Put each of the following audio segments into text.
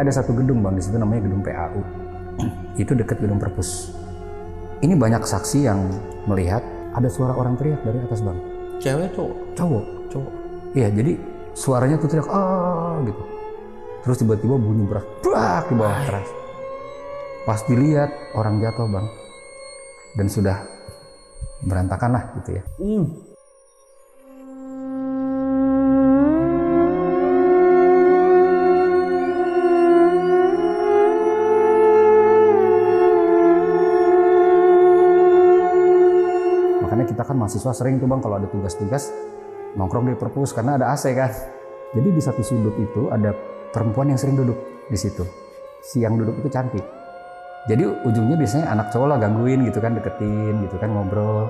ada satu gedung bang, di situ namanya gedung PAU. Itu dekat gedung Perpus. Ini banyak saksi yang melihat ada suara orang teriak dari atas bang. Cewek cowok? Cowok. Iya, jadi suaranya tuh teriak gitu. Terus tiba-tiba bunyi berat, brak di bawah keras. Pas dilihat orang jatuh bang, dan sudah berantakan lah gitu ya. Makanya kita kan mahasiswa sering tuh bang kalau ada tugas-tugas nongkrong di Perpus karena ada AC kan. Jadi di satu sudut itu ada perempuan yang sering duduk di situ. Si yang duduk itu cantik. Jadi ujungnya biasanya anak cowok lah gangguin gitu kan, deketin gitu kan, ngobrol.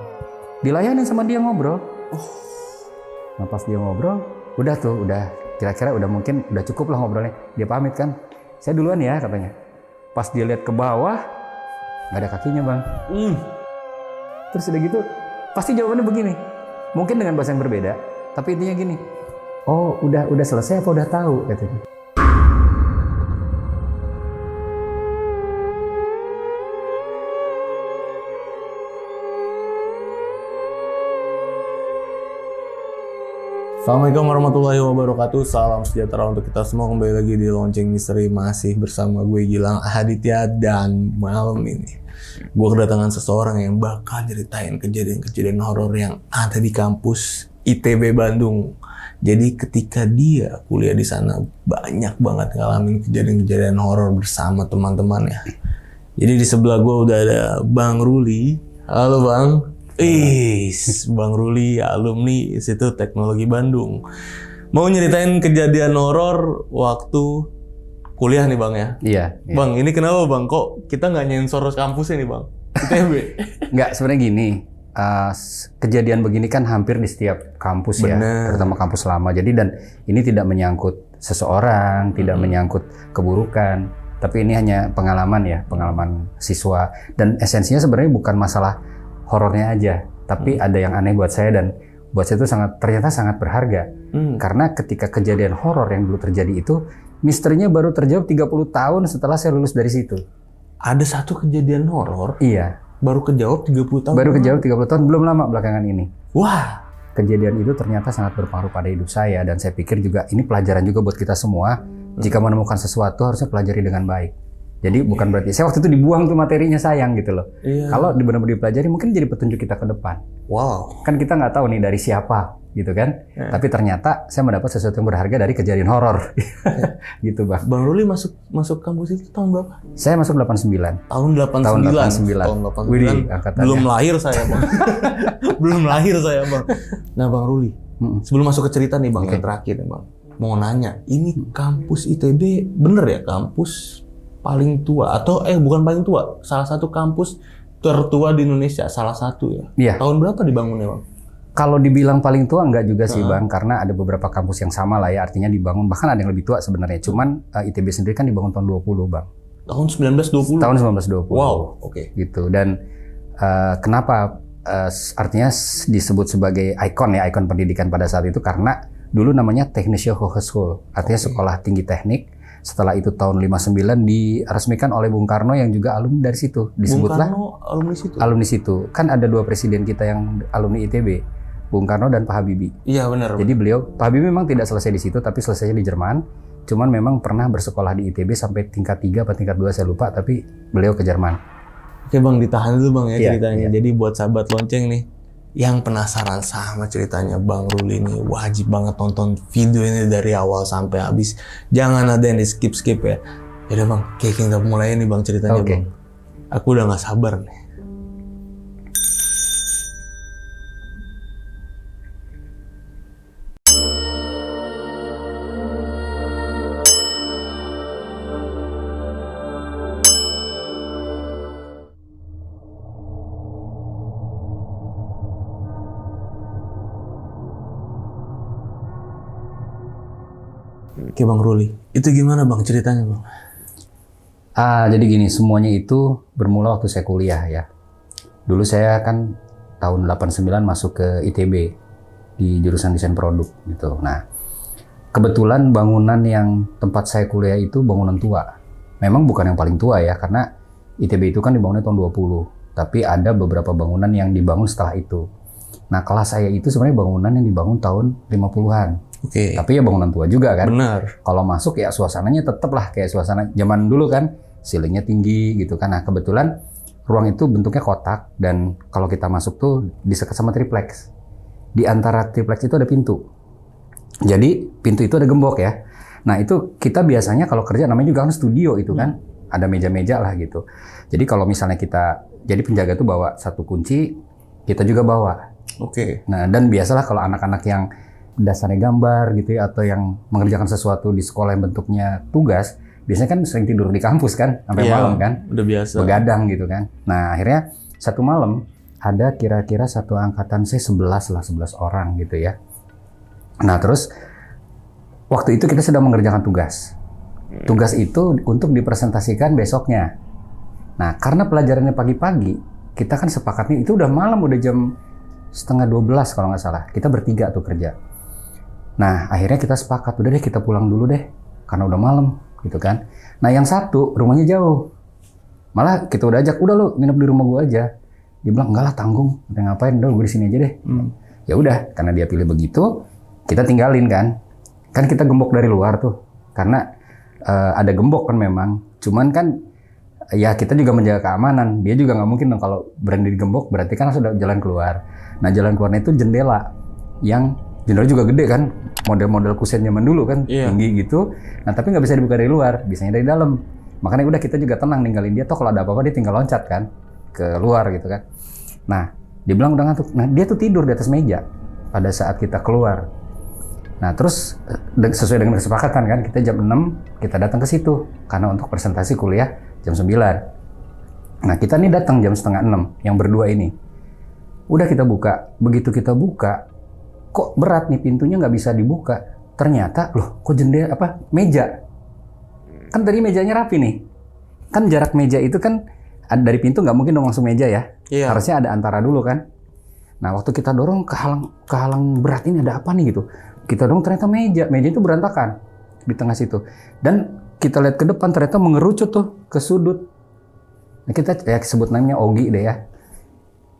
Dilayanin sama dia ngobrol. Nah pas dia ngobrol, udah kira-kira udah mungkin udah cukup lah ngobrolnya. Dia pamit kan, saya duluan ya katanya. Pas dia lihat ke bawah, nggak ada kakinya bang. Terus udah gitu, pasti jawabannya begini. Mungkin dengan bahasa yang berbeda, tapi intinya gini. Oh udah selesai apa udah tahu katanya. Assalamualaikum warahmatullahi wabarakatuh. Salam sejahtera untuk kita semua. Kembali lagi di Lonceng Misteri, masih bersama gue Gilang Ahaditya. Dan malam ini gue kedatangan seseorang yang bakal ceritain kejadian-kejadian horor yang ada di kampus ITB Bandung. Jadi ketika dia kuliah di sana banyak banget ngalamin kejadian-kejadian horor bersama teman-temannya. Jadi di sebelah gue udah ada Bang Ruli. Halo Bang. Bang Ruli, alumni Institut Teknologi Bandung. Mau nyeritain kejadian horor waktu kuliah nih Bang ya? Iya. Bang, ini kenapa Bang? Kok kita nggak nyensor kampusnya nih Bang? ITB? Nggak, sebenarnya gini. Kejadian begini kan hampir di setiap kampus. Bener. Ya, terutama kampus lama. Jadi dan ini tidak menyangkut seseorang, tidak menyangkut keburukan. Tapi ini hanya pengalaman siswa. Dan esensinya sebenarnya bukan masalah horornya aja, tapi ada yang aneh buat saya dan buat saya itu ternyata sangat berharga. Karena ketika kejadian horor yang dulu terjadi itu, misterinya baru terjawab 30 tahun setelah saya lulus dari situ. Ada satu kejadian horor? Iya. Baru kejawab 30 tahun? Baru kejawab 30 tahun, belum lama belakangan ini. Wah! Kejadian itu ternyata sangat berpengaruh pada hidup saya dan saya pikir juga ini pelajaran juga buat kita semua. Jika menemukan sesuatu harusnya pelajari dengan baik. Jadi bukan berarti saya waktu itu dibuang tuh materinya, sayang gitu loh. Kalau benar-benar dipelajari mungkin jadi petunjuk kita ke depan. Wow. Kan kita nggak tahu nih dari siapa gitu kan. Tapi ternyata saya mendapat sesuatu yang berharga dari kejadian horor. Gitu Bang. Bang Ruli masuk kampus itu tahun berapa? Saya masuk 89. Tahun 89. Tahun 89. Widih, belum lahir saya Bang. Belum lahir saya Bang. Nah Bang Ruli, sebelum masuk ke cerita nih Bang, yang terakhir nih Bang. Mau nanya, ini kampus ITB bener ya kampus paling tua atau bukan paling tua, salah satu kampus tertua di Indonesia, salah satu ya. Iya. Tahun berapa dibangunnya Bang? Kalau dibilang paling tua enggak juga sih Bang, karena ada beberapa kampus yang sama lah ya, artinya dibangun bahkan ada yang lebih tua sebenarnya. Cuman ITB sendiri kan dibangun tahun 20 Bang. Tahun 1920. Tahun 1920. Wow, oke. Gitu. Dan kenapa artinya disebut sebagai ikon ya, ikon pendidikan pada saat itu karena dulu namanya Technische Hogeschool, artinya sekolah tinggi teknik. Setelah itu tahun 59 diresmikan oleh Bung Karno yang juga alumni dari situ. Disebutlah Bung Karno alumni situ. Alumni situ. Kan ada dua presiden kita yang alumni ITB, Bung Karno dan Pak Habibie. Iya benar. Jadi Pak Habibie memang tidak selesai di situ, tapi selesainya di Jerman. Cuman memang pernah bersekolah di ITB sampai tingkat 3 atau tingkat 2 saya lupa, tapi beliau ke Jerman. Oke Bang, ditahan dulu Bang ya ceritanya. Jadi buat sahabat lonceng nih, yang penasaran sama ceritanya Bang Ruli ini wajib banget nonton video ini dari awal sampai habis. Jangan ada yang di skip-skip ya. Yaudah Bang, kita mulai nih Bang ceritanya Bang. Aku udah gak sabar nih. Oke Bang Ruli, itu gimana Bang ceritanya Bang? Jadi gini, semuanya itu bermula waktu saya kuliah ya. Dulu saya kan tahun 89 masuk ke ITB di jurusan desain produk gitu. Nah, Kebetulan bangunan yang tempat saya kuliah itu bangunan tua. Memang bukan yang paling tua ya, karena ITB itu kan dibangunnya tahun 20. Tapi ada beberapa bangunan yang dibangun setelah itu. Nah, kelas saya itu sebenarnya bangunan yang dibangun tahun 50-an. Oke. Tapi ya bangunan tua juga kan. Benar. Kalau masuk ya suasananya tetap lah kayak suasana zaman dulu kan. Ceilingnya tinggi gitu kan. Nah, kebetulan ruang itu bentuknya kotak. Dan kalau kita masuk tuh disekat sama triplex. Di antara triplex itu ada pintu. Jadi pintu itu ada gembok ya. Nah itu kita biasanya kalau kerja namanya juga kan studio itu kan. Ada meja-meja lah gitu. Jadi kalau misalnya kita, jadi penjaga tuh bawa satu kunci, kita juga bawa. Oke. Nah dan biasalah kalau anak-anak yang dasarnya gambar gitu ya, atau yang mengerjakan sesuatu di sekolah yang bentuknya tugas, biasanya kan sering tidur di kampus kan, sampai malam kan. Udah biasa. Begadang gitu kan. Nah akhirnya satu malam ada kira-kira satu angkatan saya 11 orang gitu ya. Nah terus waktu itu kita sedang mengerjakan tugas. Tugas itu untuk dipresentasikan besoknya. Nah karena pelajarannya pagi-pagi, kita kan sepakatnya itu udah malam, udah jam 11:30 kalau nggak salah. Kita bertiga tuh kerja. Nah akhirnya kita sepakat, udah deh kita pulang dulu deh, karena udah malam gitu kan. Nah yang satu rumahnya jauh. Malah kita udah ajak, udah lu nginep di rumah gua aja. Dia bilang enggak lah, tanggung, udah ngapain, udah gue di sini aja deh. Ya udah, karena dia pilih begitu, kita tinggalin kan. Kan kita gembok dari luar tuh. Karena ada gembok kan memang. Cuman kan ya kita juga menjaga keamanan. Dia juga nggak mungkin dong kalau berani digembok, berarti kan sudah jalan keluar. Nah jalan keluarnya itu jendela. Yang jendela juga gede kan. Model-model kusen zaman dulu kan, tinggi gitu. Nah tapi nggak bisa dibuka dari luar, bisanya dari dalam. Makanya udah kita juga tenang ninggalin dia. Toh kalau ada apa-apa dia tinggal loncat kan ke luar gitu kan. Nah dia bilang udah ngantuk. Nah dia tuh tidur di atas meja pada saat kita keluar. Nah terus sesuai dengan kesepakatan kan, kita jam 6 kita datang ke situ karena untuk presentasi kuliah jam 9. Nah kita nih datang jam setengah 6 yang berdua ini. Udah kita buka, begitu kita buka kok berat nih pintunya nggak bisa dibuka. Ternyata loh kok jendela meja. Kan tadi mejanya rapi nih. Kan jarak meja itu kan dari pintu nggak mungkin dong langsung meja ya. Harusnya ada antara dulu kan. Nah waktu kita dorong kehalang berat ini ada apa nih gitu. Kita dorong ternyata meja itu berantakan di tengah situ. Dan kita lihat ke depan ternyata mengerucut tuh ke sudut. Nah kita ya sebut namanya Ogi deh ya.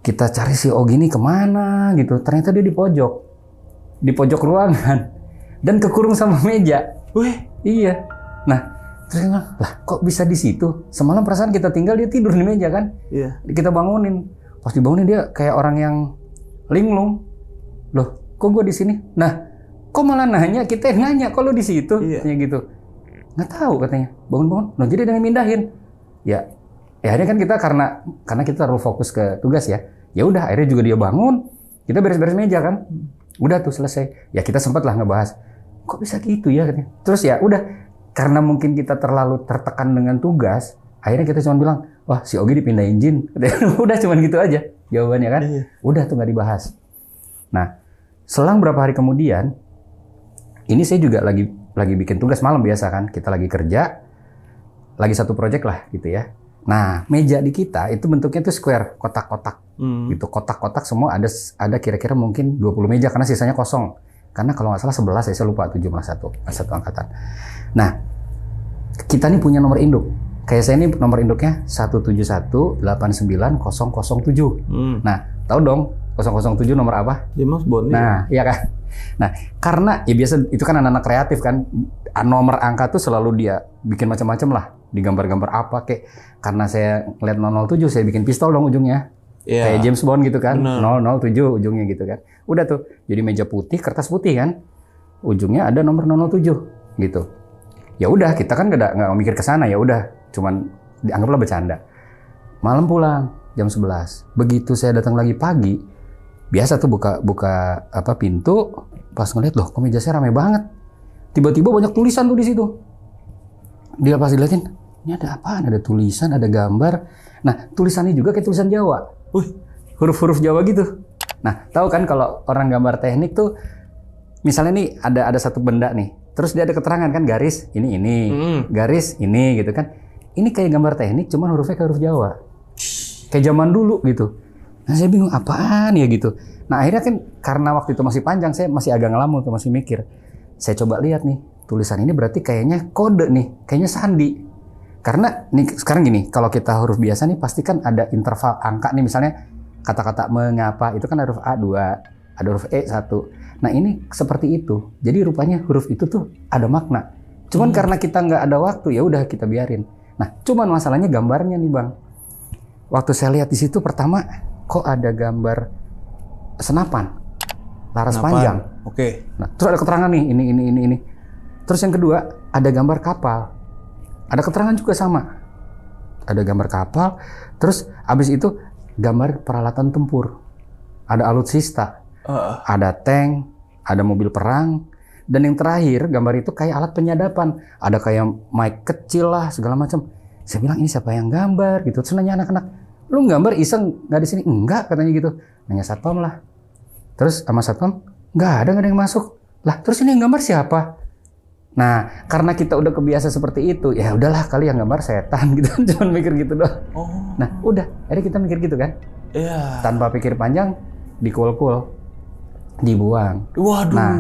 Kita cari si Ogi ini kemana gitu. Ternyata dia di pojok ruangan dan kekurung sama meja. Wih, iya. Nah terus lah kok bisa di situ? Semalam perasaan kita tinggal dia tidur di meja kan? Iya. Kita bangunin. Pas dibangunin dia kayak orang yang linglung. Loh, kok gue di sini? Nah, kok malah nanya? Kita yang nanya, kok lu di situ? Kayak gitu. Nggak tahu katanya. Bangun-bangun. Nah, jadi ada yang mindahin. Ya akhirnya kan kita karena kita terlalu fokus ke tugas ya. Ya udah, akhirnya juga dia bangun. Kita beres-beres meja kan. Udah tuh selesai. Ya kita sempat lah ngebahas. Kok bisa gitu ya katanya. Terus ya udah, karena mungkin kita terlalu tertekan dengan tugas, akhirnya kita cuma bilang, wah si Ogi dipindahin jin. Udah cuman gitu aja jawabannya kan. Udah tuh nggak dibahas. Nah, selang berapa hari kemudian, ini saya juga lagi bikin tugas malam biasa kan. Kita lagi kerja, lagi satu project lah gitu ya. Nah, meja di kita itu bentuknya tuh square, kotak-kotak. Gitu, kotak-kotak semua ada kira-kira mungkin 20 meja karena sisanya kosong. Karena kalau nggak salah 11 saya lupa 7 malah satu angkatan. Nah, kita nih punya nomor induk. Kayak saya ini nomor induknya 171890007. Nah, tahu dong 007 nomor apa? James Bond. Nah, iya kan. Nah, karena ya biasa itu kan anak-anak kreatif kan, nomor angka tuh selalu dia bikin macam-macam lah, digambar-gambar apa kayak. Karena saya ngeliat 007, saya bikin pistol dong ujungnya. Kayak James Bond gitu kan. 007 ujungnya gitu kan. Udah tuh, jadi meja putih, kertas putih kan. Ujungnya ada nomor 007 gitu. Ya udah, kita kan nggak mikir ke sana, ya udah, cuman dianggaplah bercanda. Malam pulang jam 11. Begitu saya datang lagi pagi, biasa tuh buka pintu, pas ngeliat loh, kok meja saya rame banget. Tiba-tiba banyak tulisan tuh di situ. Dia pas dilihatin, ini ada apaan? Ada tulisan, ada gambar. Nah, tulisannya juga kayak tulisan Jawa. Huruf-huruf Jawa gitu. Nah, tahu kan kalau orang gambar teknik tuh, misalnya nih ada satu benda nih, terus dia ada keterangan kan, garis ini, garis ini gitu kan. Ini kayak gambar teknik, cuman hurufnya kayak huruf Jawa. Kayak zaman dulu gitu. Nah saya bingung apaan ya gitu. Nah akhirnya kan karena waktu itu masih panjang, saya masih agak ngelamun tuh, masih mikir. saya coba lihat nih, tulisan ini berarti kayaknya kode nih, kayaknya sandi. Karena nih sekarang gini, kalau kita huruf biasa nih pasti kan ada interval angka nih, misalnya kata-kata mengapa itu kan ada huruf A2, ada huruf E1. Nah ini seperti itu. Jadi rupanya huruf itu tuh ada makna. Cuman karena kita nggak ada waktu, ya udah kita biarin. Nah cuman masalahnya gambarnya nih Bang. Waktu saya lihat di situ pertama, kok ada gambar senapan, laras panjang. Oke. Nah, terus ada keterangan nih, ini. Terus yang kedua, ada gambar kapal. Ada keterangan juga sama. Ada gambar kapal, terus abis itu gambar peralatan tempur. Ada alutsista, ada tank, ada mobil perang, dan yang terakhir gambar itu kayak alat penyadapan. Ada kayak mic kecil lah, segala macam. Saya bilang ini siapa yang gambar gitu. Terus nanya anak-anak, lu gambar iseng nggak di sini? Enggak, katanya gitu. Nanya satpam lah. Terus sama satpam, nggak ada yang masuk. Lah, terus ini yang gambar siapa? Nah, karena kita udah kebiasa seperti itu, ya udahlah kali yang gambar setan gitu. Cuman mikir gitu doang. Nah, udah. Akhirnya kita mikir gitu kan. Iya. Tanpa pikir panjang, dikul-kul, dibuang. Waduh. Nah,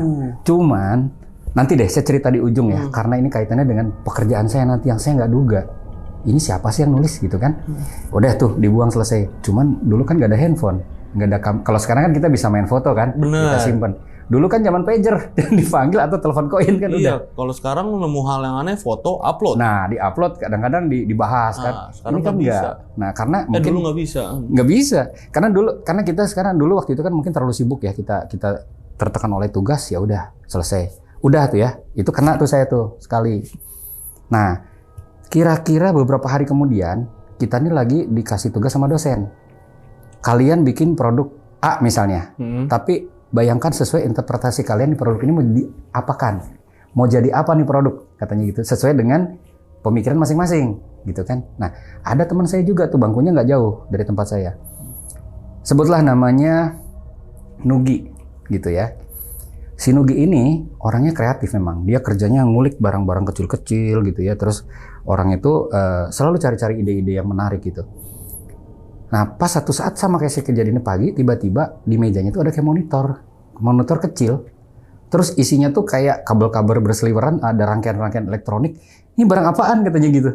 cuman nanti deh saya cerita di ujung ya, karena ini kaitannya dengan pekerjaan saya nanti yang saya nggak duga. Ini siapa sih yang nulis gitu kan? Udah tuh dibuang selesai. Cuman dulu kan nggak ada handphone, nggak ada kalau sekarang kan kita bisa main foto kan, Bener. kita simpen. Dulu kan zaman pager, dipanggil atau telepon koin kan udah. Iya, kalau sekarang nemu hal yang aneh, foto upload. Nah, diupload kadang-kadang dibahas kan. Sekarang Ini kan nggak enggak. bisa. Nah, karena mungkin Dulu nggak bisa. nggak bisa. Karena kita sekarang dulu waktu itu kan mungkin terlalu sibuk ya, kita tertekan oleh tugas, ya udah selesai. Udah tuh ya. Itu kena tuh saya tuh sekali. Nah, kira-kira beberapa hari kemudian kita nih lagi dikasih tugas sama dosen. Kalian bikin produk A misalnya. Tapi bayangkan sesuai interpretasi kalian di produk ini mau diapakan, mau jadi apa nih produk, katanya gitu, sesuai dengan pemikiran masing-masing, gitu kan. Nah, ada teman saya juga tuh bangkunya nggak jauh dari tempat saya. Sebutlah namanya Nugi, gitu ya. Si Nugi ini orangnya kreatif memang, dia kerjanya ngulik barang-barang kecil-kecil gitu ya, terus orang itu selalu cari-cari ide-ide yang menarik gitu. Nah, pas satu saat sama kayak saya kejadiannya pagi, tiba-tiba di mejanya itu ada kayak monitor kecil. Terus isinya tuh kayak kabel-kabel berseliweran, ada rangkaian-rangkaian elektronik. Ini barang apaan katanya gitu.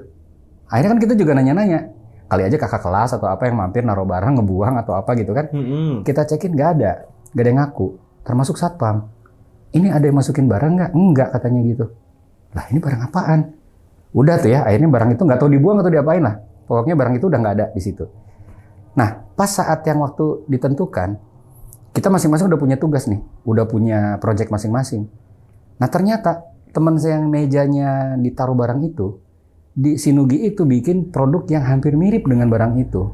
Akhirnya kan kita juga nanya-nanya. Kali aja kakak kelas atau apa yang mampir naruh barang, ngebuang atau apa gitu kan. Kita cekin nggak ada yang ngaku. Termasuk satpam. Ini ada yang masukin barang nggak? Enggak katanya gitu. Lah ini barang apaan? Udah tuh ya, akhirnya barang itu nggak tahu dibuang atau diapain lah. Pokoknya barang itu udah nggak ada di situ. Nah, pas saat yang waktu ditentukan, kita masing-masing udah punya tugas nih, udah punya project masing-masing. Nah, ternyata teman saya yang mejanya ditaruh barang itu, di Sinugi itu bikin produk yang hampir mirip dengan barang itu.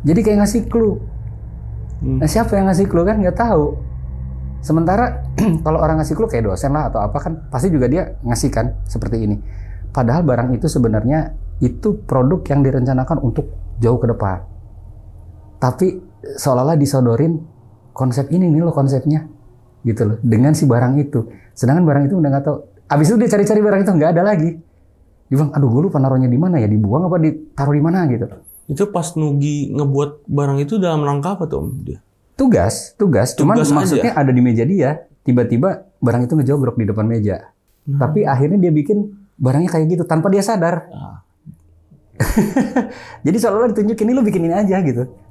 Jadi kayak ngasih clue. Nah, siapa yang ngasih clue kan nggak tahu. Sementara kalau orang ngasih clue kayak dosen lah atau apa kan, pasti juga dia ngasih kan seperti ini. Padahal barang itu sebenarnya itu produk yang direncanakan untuk jauh ke depan. Tapi seolah-olah disodorin konsep ini nih loh konsepnya gitu loh dengan si barang itu. Sedangkan barang itu udah nggak tahu. Abis itu dia cari-cari barang itu nggak ada lagi. Dia bilang, aduh gue lupa naruhnya di mana ya, dibuang apa ditaruh di mana gitu. Itu pas Nugi ngebuat barang itu dalam rangka apa tuh Om? Dia? Tugas. Cuman Tugas maksudnya aja. ada di meja dia. Tiba-tiba barang itu ngejogrok di depan meja. Tapi akhirnya dia bikin barangnya kayak gitu tanpa dia sadar. Jadi seolah-olah ditunjukin ini lo bikin ini aja gitu.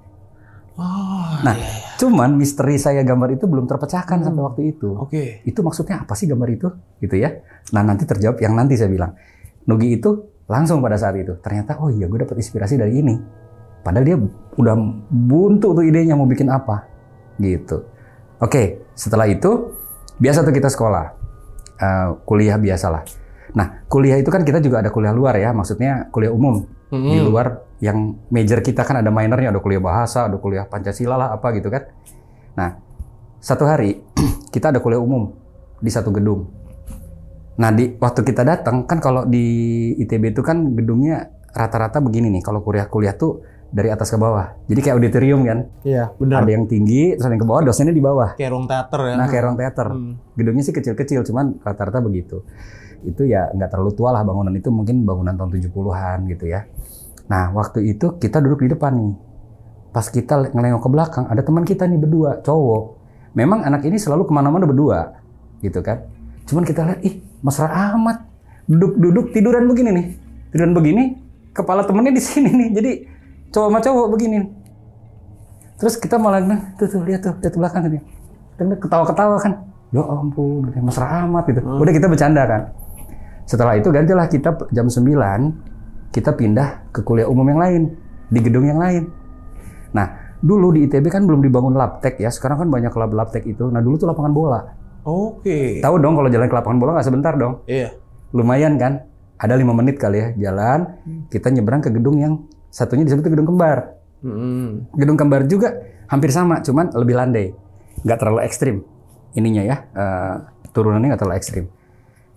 Nah, cuman misteri saya gambar itu belum terpecahkan sampai waktu itu. Oke. Itu maksudnya apa sih gambar itu? Gitu ya. Nah, nanti terjawab yang nanti saya bilang. Nugi itu langsung pada saat itu. Ternyata, oh iya gue dapat inspirasi dari ini. Padahal dia udah buntu tuh idenya mau bikin apa. Gitu. Oke, setelah itu, biasa tuh kita sekolah. Kuliah biasalah. Nah, kuliah itu kan kita juga ada kuliah luar ya. Maksudnya kuliah umum. Di luar yang major kita kan ada minornya, ada kuliah bahasa, ada kuliah Pancasila lah apa gitu kan. Nah, satu hari kita ada kuliah umum di satu gedung. Nah, waktu kita datang kan kalau di ITB itu kan gedungnya rata-rata begini nih. Kalau kuliah-kuliah tuh dari atas ke bawah. Jadi kayak auditorium kan. Iya, benar. Ada yang tinggi, terus ada yang ke bawah, dosennya di bawah. Kayak ruang teater ya. Nah, kayak ruang teater. Gedungnya sih kecil-kecil, cuman rata-rata begitu. Itu ya nggak terlalu tua lah bangunan itu, mungkin bangunan tahun 70-an gitu ya. Nah, waktu itu kita duduk di depan nih. Pas kita ngelengok ke belakang, ada teman kita nih berdua, cowok. Memang anak ini selalu kemana-mana berdua, gitu kan. Cuman kita lihat, ih mesra amat. Duduk tiduran begini nih. Tiduran begini, kepala temennya di sini nih. Jadi cowok sama cowok begini. Terus kita malah, tuh lihat belakang nih. Ketawa-ketawa kan. Ya ampun, mesra amat gitu. Udah kita bercanda kan. Setelah itu gantilah kita jam 9, kita pindah ke kuliah umum yang lain. Di gedung yang lain. Nah, dulu di ITB kan belum dibangun labtek ya. Sekarang kan banyak labtek itu. Nah, dulu tuh lapangan bola. Oke. Tahu dong kalau jalan ke lapangan bola nggak sebentar dong. Iya. Lumayan kan? Ada 5 menit kali ya jalan. Kita nyebrang ke gedung yang satunya disebut gedung kembar. Gedung kembar juga hampir sama, cuman lebih landai. Nggak terlalu ekstrim ininya ya. Turunannya nggak terlalu ekstrim.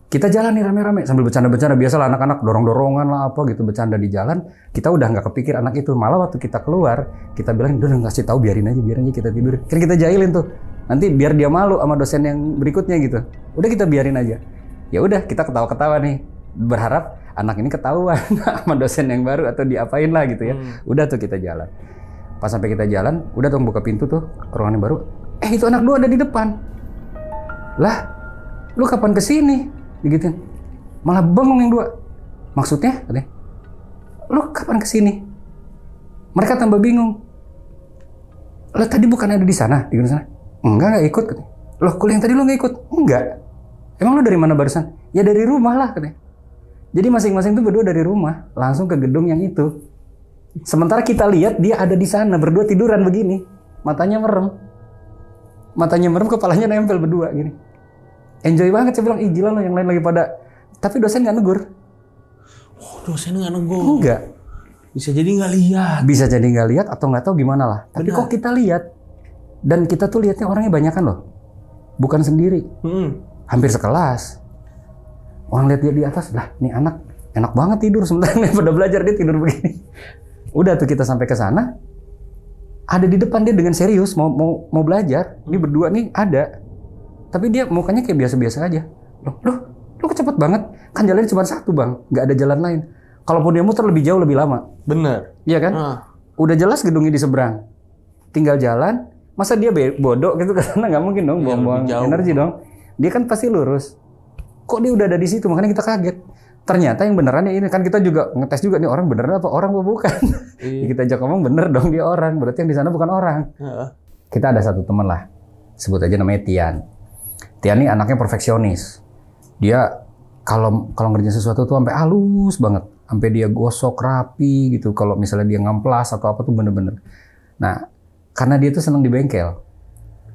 Kita jalan nih rame-rame sambil bercanda-bercanda. Biasalah anak-anak dorong-dorongan lah apa gitu, bercanda di jalan. Kita udah nggak kepikir anak itu. Malah waktu kita keluar, kita bilang, udah ngasih tahu biarin aja kita tidur. Kan kita jahilin tuh. Nanti biar dia malu sama dosen yang berikutnya gitu. Udah kita biarin aja. Ya udah kita ketawa-ketawa nih. Berharap anak ini ketahuan sama dosen yang baru atau diapain lah gitu ya. Udah tuh kita jalan. Pas sampai kita jalan, udah tuh buka pintu tuh ruangan yang baru. Itu anak 2 ada di depan. Lah, lu kapan kesini? Digituin. Malah bengong yang 2. Maksudnya? Katanya, lu kapan kesini? Mereka tambah bingung. Lo tadi bukan ada di sana? Di sana? Enggak ikut. Katanya. Loh, kuliah yang tadi lu nggak ikut? Enggak. Emang lu dari mana barusan? Ya dari rumah lah katanya. Jadi masing-masing tuh berdua dari rumah, langsung ke gedung yang itu. Sementara kita lihat dia ada di sana berdua tiduran begini, matanya merem, kepalanya nempel berdua gini. Enjoy banget, saya bilang, ih gila loh yang lain lagi pada. Tapi dosen nggak negur. Oh, dosen nggak negur? Enggak. Bisa jadi nggak lihat. Bisa jadi nggak lihat atau nggak tahu gimana lah. Tapi kok kita lihat. Dan kita tuh lihatnya orangnya banyakan loh. Bukan sendiri. Hampir sekelas. Orang lihat dia di atas, lah nih anak enak banget tidur. Sementara pada belajar dia tidur begini. Udah tuh kita sampai ke sana. Ada di depan dia dengan serius mau belajar. Ini berdua nih ada. Tapi dia mukanya kayak biasa-biasa aja. Lu cepet banget. Kan jalannya cuma satu bang, nggak ada jalan lain. Kalaupun dia muter lebih jauh lebih lama. Bener. Iya kan? Udah jelas gedungnya di seberang. Tinggal jalan. Masa dia bodoh gitu ke sana, nggak mungkin dong, buang-buang energi dong. Dia kan pasti lurus. Kok dia udah ada di situ? Makanya kita kaget. Ternyata yang benerannya ini kan kita juga ngetes juga nih orang beneran apa orang apa bukan. Kita ajak ngomong bener dong dia orang. Berarti yang di sana bukan orang. Kita ada satu teman lah. Sebut aja namanya Tian. Tian ini anaknya perfeksionis. Dia kalau ngerjain sesuatu tuh sampai halus banget. Sampai dia gosok rapi gitu. Kalau misalnya dia ngamplas atau apa tuh bener-bener. Nah, karena dia tuh seneng di bengkel.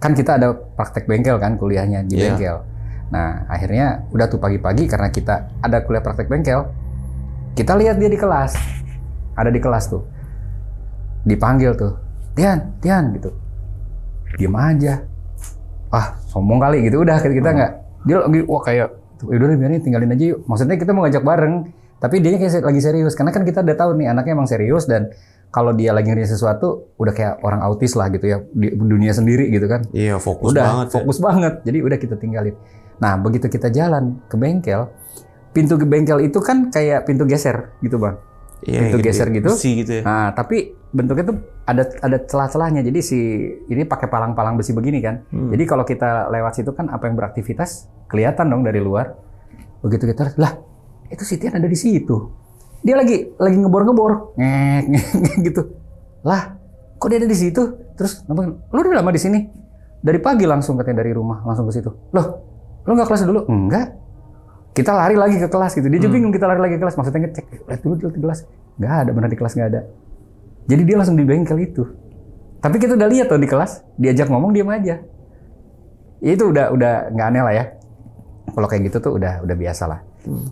Kan kita ada praktek bengkel kan kuliahnya di bengkel. Nah, akhirnya udah tuh pagi-pagi karena kita ada kuliah praktek bengkel. Kita lihat dia di kelas. Ada di kelas tuh. Dipanggil tuh. Tian gitu. Diem aja. Ah, sombong kali gitu. Udah kita nggak. Dia lagi wah kayak udah biarin tinggalin aja yuk. Maksudnya kita mau ngajak bareng. Tapi dia kayak lagi serius. Karena kan kita udah tahu nih anaknya emang serius dan kalau dia lagi ngerjain sesuatu udah kayak orang autis lah gitu ya di dunia sendiri gitu kan. Iya, fokus banget. Jadi udah kita tinggalin. Nah, begitu kita jalan ke bengkel, pintu ke bengkel itu kan kayak pintu geser gitu, Bang. Iya, pintu geser gitu. Besi gitu ya. Nah, tapi bentuknya tuh ada celah-celahnya. Jadi ini pakai palang-palang besi begini kan. Jadi kalau kita lewat situ kan apa yang beraktivitas kelihatan dong dari luar. Begitu kita, lah, itu si Tian ada di situ. Dia lagi ngebor-ngebor. Ngek gitu. Lah, kok dia ada di situ? Terus, lu udah lama di sini? Dari pagi langsung katanya dari rumah langsung ke situ. Loh, lu nggak kelas dulu? Enggak. Kita lari lagi ke kelas gitu. Dia juga bingung kita lari lagi ke kelas. Maksudnya ngecek. Lihat dulu di kelas. Nggak ada, benar di kelas nggak ada. Jadi dia langsung di bengkel itu. Tapi kita udah lihat tuh di kelas. Diajak ngomong diam aja. Ya itu udah nggak aneh lah ya. Kalau kayak gitu tuh udah biasa lah.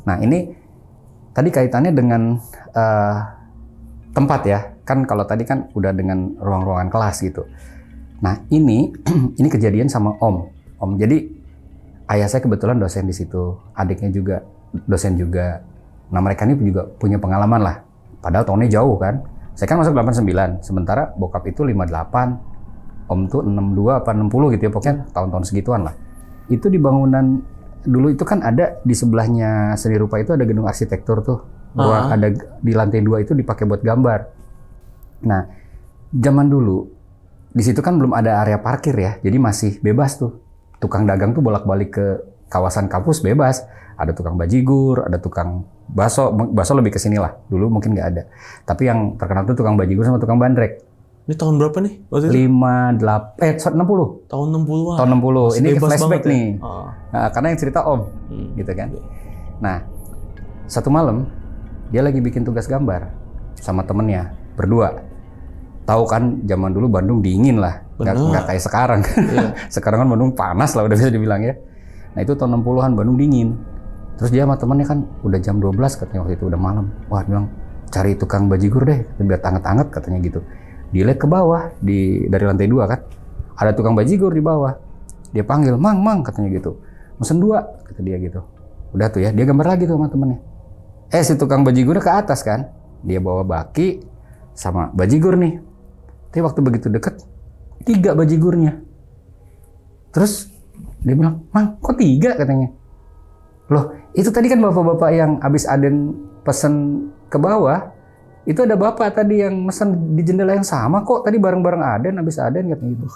Nah ini tadi kaitannya dengan tempat ya. Kan kalau tadi kan udah dengan ruang-ruangan kelas gitu. Nah ini kejadian sama Om. Jadi ayah saya kebetulan dosen di situ, adiknya juga dosen juga. Nah mereka ini juga punya pengalaman lah. Padahal tahunnya jauh kan. Saya kan masuk 89, sementara bokap itu 58, Om tuh 62 apa 60 gitu ya, pokoknya tahun-tahun segituan lah. Itu di bangunan dulu itu kan ada di sebelahnya seni rupa itu ada gedung arsitektur tuh. Ada di lantai 2 itu dipakai buat gambar. Nah zaman dulu di situ kan belum ada area parkir ya, jadi masih bebas tuh. Tukang dagang tuh bolak-balik ke kawasan kampus bebas. Ada tukang bajigur, ada tukang bakso lebih ke sini lah. Dulu mungkin nggak ada. Tapi yang terkenal tuh tukang bajigur sama tukang bandrek. Ini tahun berapa nih? Waktu itu? 60. Tahun 60-an. Tahun 60. Ini bebas flashback banget nih. ya? Nah, karena yang cerita Om, gitu kan. Nah, satu malam dia lagi bikin tugas gambar sama temennya berdua. Tahu kan zaman dulu Bandung dingin lah, nggak kayak sekarang. Iya. Sekarang kan Bandung panas lah udah bisa dibilang ya. Nah itu tahun 60-an Bandung dingin. Terus dia sama temennya kan udah jam 12 katanya waktu itu udah malam. Wah dia bilang cari tukang bajigur deh, biar anget-anget katanya gitu. Dilihat ke bawah dari lantai 2 kan, ada tukang bajigur di bawah. Dia panggil, mang katanya gitu. Mesen 2 kata dia gitu. Udah tuh ya, dia gambar lagi tuh sama temennya. Si tukang bajigurnya ke atas kan, dia bawa baki sama bajigur nih. Tapi waktu begitu deket, 3 bajigurnya. Terus dia bilang, mang kok 3 katanya. Loh itu tadi kan bapak-bapak yang abis Aden pesen ke bawah, itu ada bapak tadi yang mesen di jendela yang sama kok, tadi bareng-bareng Aden, abis Aden katanya gitu.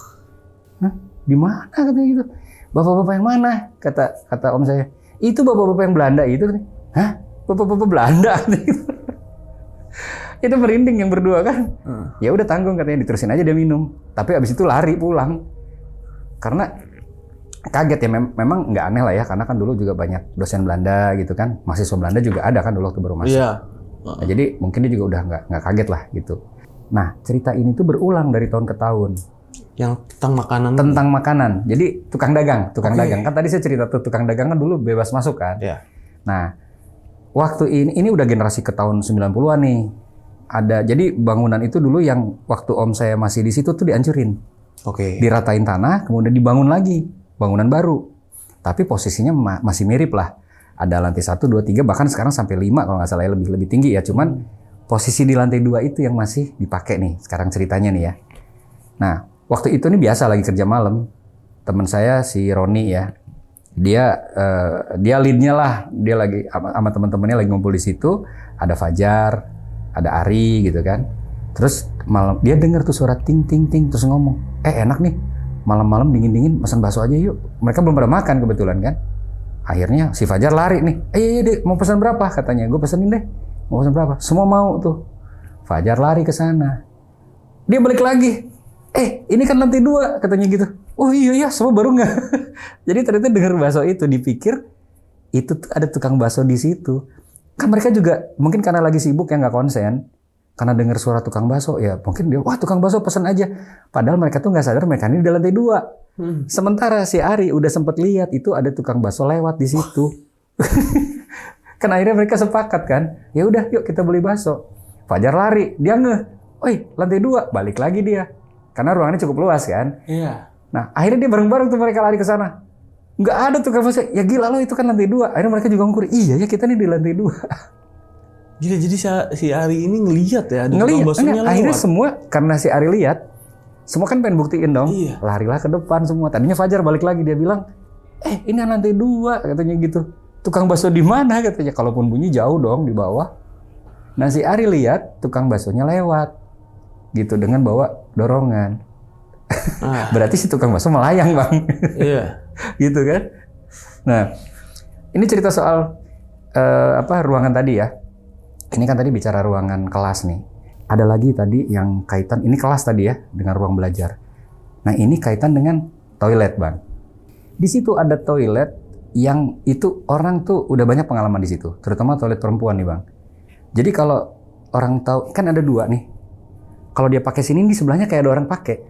Hah? Di mana katanya gitu? Bapak-bapak yang mana? Kata om saya. Itu bapak-bapak yang Belanda itu. Hah? Bapak-bapak Belanda katanya gitu. Itu merinding yang berdua kan. Ya udah tanggung katanya, diterusin aja dia minum. Tapi abis itu lari pulang. Karena kaget ya, memang nggak aneh lah ya, karena kan dulu juga banyak dosen Belanda gitu kan, mahasiswa Belanda juga ada kan dulu waktu baru masuk. Iya. Nah, jadi mungkin dia juga udah nggak kaget lah gitu. Nah cerita ini tuh berulang dari tahun ke tahun. Yang tentang makanan. Tentang makanan. Jadi tukang dagang kan tadi saya cerita tuh tukang dagang kan dulu bebas masuk kan. Iya. Nah waktu ini udah generasi ke tahun 90-an nih. Jadi bangunan itu dulu yang waktu om saya masih di situ tuh dihancurin. Diratain tanah, kemudian dibangun lagi. Bangunan baru, tapi posisinya masih mirip lah. Ada lantai 1, 2, 3, bahkan sekarang sampai 5 kalau nggak salah, lebih tinggi ya. Cuman posisi di lantai 2 itu yang masih dipakai nih sekarang ceritanya nih ya. Nah waktu itu nih biasa lagi kerja malam, teman saya si Roni ya, dia leadnya lah, dia lagi sama teman-temannya lagi ngumpul di situ. Ada Fajar, ada Ari gitu kan. Terus malam dia dengar tuh suara ting ting ting, terus ngomong, enak nih. Malam-malam dingin-dingin pesan bakso aja yuk. Mereka belum pada makan kebetulan kan. Akhirnya si Fajar lari nih. Iya deh, mau pesan berapa katanya. Gue pesenin deh. Mau pesan berapa? Semua mau tuh. Fajar lari ke sana. Dia balik lagi. Ini kan lantai 2 katanya gitu. Oh iya semua baru nggak. Jadi ternyata dengar bakso itu dipikir itu tuh ada tukang bakso di situ. Kan mereka juga mungkin karena lagi sibuk ya nggak konsen. Karena dengar suara tukang bakso, ya mungkin dia, wah tukang bakso pesan aja. Padahal mereka tuh nggak sadar mereka ini di lantai 2. Sementara si Ari udah sempet lihat itu ada tukang bakso lewat di situ. Kan akhirnya mereka sepakat kan, ya udah yuk kita beli bakso. Fajar lari, dia lantai 2, balik lagi dia. Karena ruangannya cukup luas kan. Iya. Nah akhirnya dia bareng-bareng tuh mereka lari ke sana. Nggak ada tukang bakso, ya gila lo itu kan lantai 2. Akhirnya mereka juga ngukur, iya ya kita nih di lantai 2. Gila, jadi si Ari ini ngelihat ya, ada ngelihat. Akhirnya lewat. semua karena si Ari lihat, semua kan pengen buktiin dong. Iya. Larilah ke depan semua. Tadinya Fajar balik lagi, dia bilang, ini lantai 2 katanya gitu. Tukang bakso di mana katanya? Kalaupun bunyi jauh dong di bawah. Nah si Ari lihat tukang baksonya lewat, gitu dengan bawa dorongan. Berarti si tukang bakso melayang bang. Iya. Gitu kan? Nah ini cerita soal ruangan tadi ya. Ini kan tadi bicara ruangan kelas nih. Ada lagi tadi yang kaitan, ini kelas tadi ya, dengan ruang belajar. Nah ini kaitan dengan toilet bang. Di situ ada toilet yang itu orang tuh udah banyak pengalaman di situ. Terutama toilet perempuan nih bang. Jadi kalau orang tahu, kan ada 2 nih. Kalau dia pakai sini, di sebelahnya kayak ada orang pakai.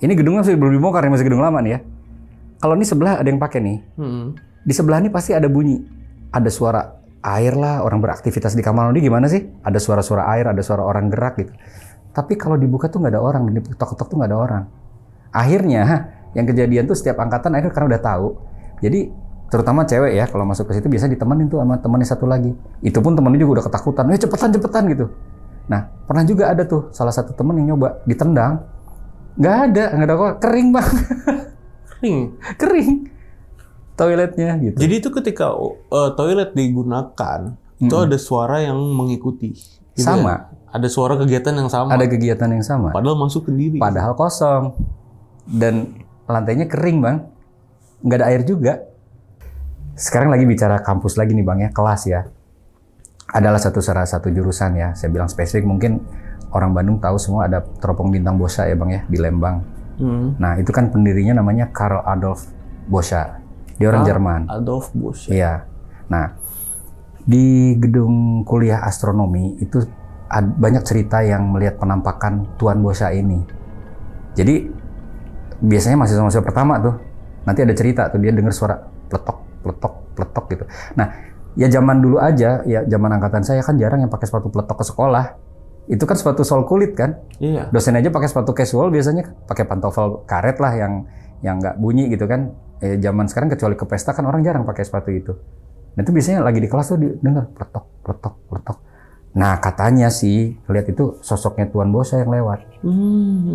Ini gedungnya masih belum dibongkar, masih gedung lama nih ya. Kalau ini sebelah ada yang pakai nih. Di sebelah ini pasti ada bunyi. Ada suara air lah, orang beraktivitas di kamar mandi gimana sih? Ada suara-suara air, ada suara orang gerak gitu. Tapi kalau dibuka tuh nggak ada orang, dan diketok-ketok tuh nggak ada orang. Akhirnya yang kejadian tuh setiap angkatan akhirnya karena udah tahu. Jadi terutama cewek ya, kalau masuk ke situ biasa ditemenin tuh sama temannya satu lagi. Itu pun temennya juga udah ketakutan, cepetan gitu. Nah pernah juga ada tuh salah satu temen yang nyoba ditendang, nggak ada kok, kering bang. Kering. Toiletnya gitu. Jadi itu ketika toilet digunakan, itu ada suara yang mengikuti. Gitu sama. Ya? Ada suara kegiatan yang sama. Ada kegiatan yang sama. Padahal masuk sendiri. Padahal kosong. Dan lantainya kering bang. Nggak ada air juga. Sekarang lagi bicara kampus lagi nih Bang ya, kelas ya. Adalah salah satu jurusan ya, saya bilang spesifik mungkin orang Bandung tahu semua ada Teropong Bintang Boscha ya Bang ya, di Lembang. Nah itu kan pendirinya namanya Karl Adolf Boscha, dia orang Jerman. Adolf Boscha. Iya. Nah di gedung kuliah astronomi itu banyak cerita yang melihat penampakan Tuan Boscha ini. Jadi biasanya mahasiswa pertama tuh nanti ada cerita tuh dia dengar suara pletok pletok pletok gitu. Nah ya zaman dulu aja, ya zaman angkatan saya kan jarang yang pakai sepatu pletok ke sekolah. Itu kan sepatu sol kulit kan. Iya. Dosen aja pakai sepatu casual biasanya pakai pantofel karet lah yang nggak bunyi gitu kan. Zaman sekarang kecuali ke pesta kan orang jarang pakai sepatu itu. Nah itu biasanya lagi di kelas tuh dengar pletok pletok pletok. Nah katanya sih lihat itu sosoknya Tuan Boscha yang lewat.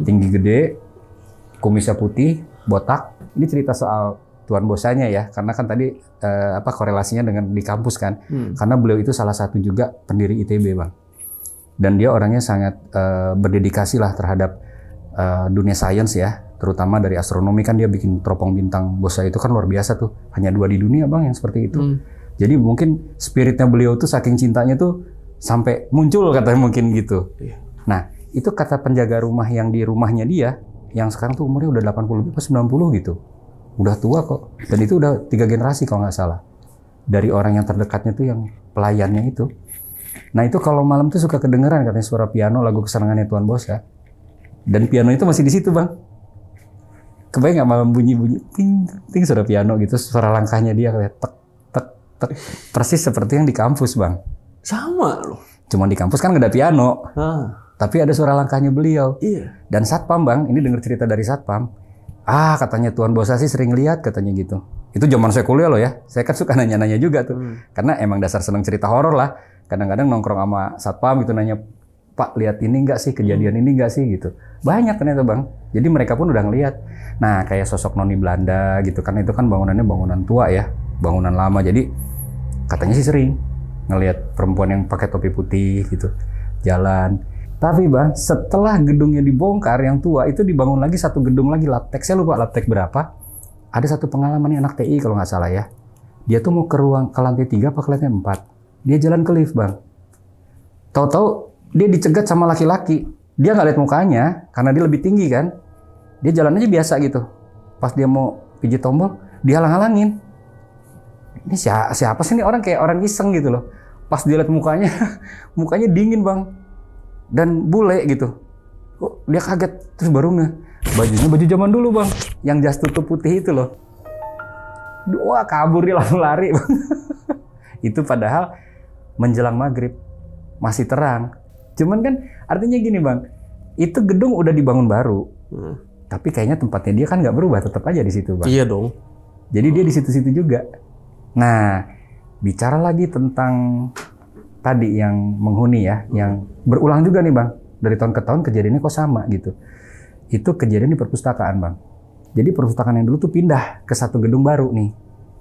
Tinggi gede, kumisnya putih, botak. Ini cerita soal Tuan Boscha-nya ya, karena kan tadi korelasinya dengan di kampus kan, karena beliau itu salah satu juga pendiri ITB Bang, dan dia orangnya sangat berdedikasi lah terhadap dunia sains ya, terutama dari astronomi kan dia bikin teropong bintang Boscha itu kan luar biasa tuh, hanya 2 di dunia Bang yang seperti itu. Jadi mungkin spiritnya beliau tuh saking cintanya tuh sampai muncul katanya mungkin gitu. Nah itu kata penjaga rumah yang di rumahnya dia, yang sekarang tuh umurnya udah 80 atau 90 gitu. Udah tua kok, dan itu udah 3 generasi kalau nggak salah. Dari orang yang terdekatnya tuh yang pelayannya itu. Nah itu kalau malam tuh suka kedengeran katanya suara piano lagu kesenangannya Tuan Boscha. Dan piano itu masih di situ Bang. Kebayang nggak malam bunyi-bunyi ting ting suara piano gitu, suara langkahnya dia kayak tek tek tek. Persis seperti yang di kampus Bang. Sama loh. Cuma di kampus kan nggak ada piano. Tapi ada suara langkahnya beliau. Iya. Dan satpam Bang, ini dengar cerita dari satpam. Katanya Tuan Boscha sih sering lihat katanya gitu. Itu zaman saya kuliah loh ya. Saya kan suka nanya-nanya juga tuh. Karena emang dasar seneng cerita horor lah. Kadang-kadang nongkrong sama satpam gitu nanya, Pak lihat ini enggak sih, kejadian ini enggak sih gitu. Banyak ternyata Bang. Jadi mereka pun udah ngelihat. Nah kayak sosok noni Belanda gitu kan, itu kan bangunannya bangunan tua ya, bangunan lama. Jadi katanya sih sering ngelihat perempuan yang pakai topi putih gitu jalan. Tapi Bang, setelah gedungnya dibongkar yang tua, itu dibangun lagi satu gedung lagi, Labtek. Saya lupa Labtek berapa. Ada satu pengalaman nih anak TI kalau nggak salah ya. Dia tuh mau ke lantai 3 apa ke lantai 4. Dia jalan ke lift Bang. Tahu-tahu dia dicegat sama laki-laki. Dia nggak lihat mukanya, karena dia lebih tinggi kan. Dia jalan aja biasa gitu. Pas dia mau pijit tombol, dia halang-halangin. Ini siapa sih ini orang, kayak orang iseng gitu loh. Pas dia lihat mukanya, mukanya dingin Bang. Dan bule gitu. Kok dia kaget, terus baru bajunya baju zaman dulu Bang, yang jas tutup putih itu loh. Wah kabur dia langsung lari Bang. Itu padahal menjelang maghrib, masih terang. Cuman kan artinya gini Bang, itu gedung udah dibangun baru, tapi kayaknya tempatnya dia kan nggak berubah, tetap aja di situ Bang. Iya dong. Jadi dia di situ-situ juga. Nah bicara lagi tentang tadi yang menghuni ya, yang berulang juga nih Bang. Dari tahun ke tahun kejadiannya kok sama gitu. Itu kejadian di perpustakaan Bang. Jadi perpustakaan yang dulu tuh pindah ke satu gedung baru nih.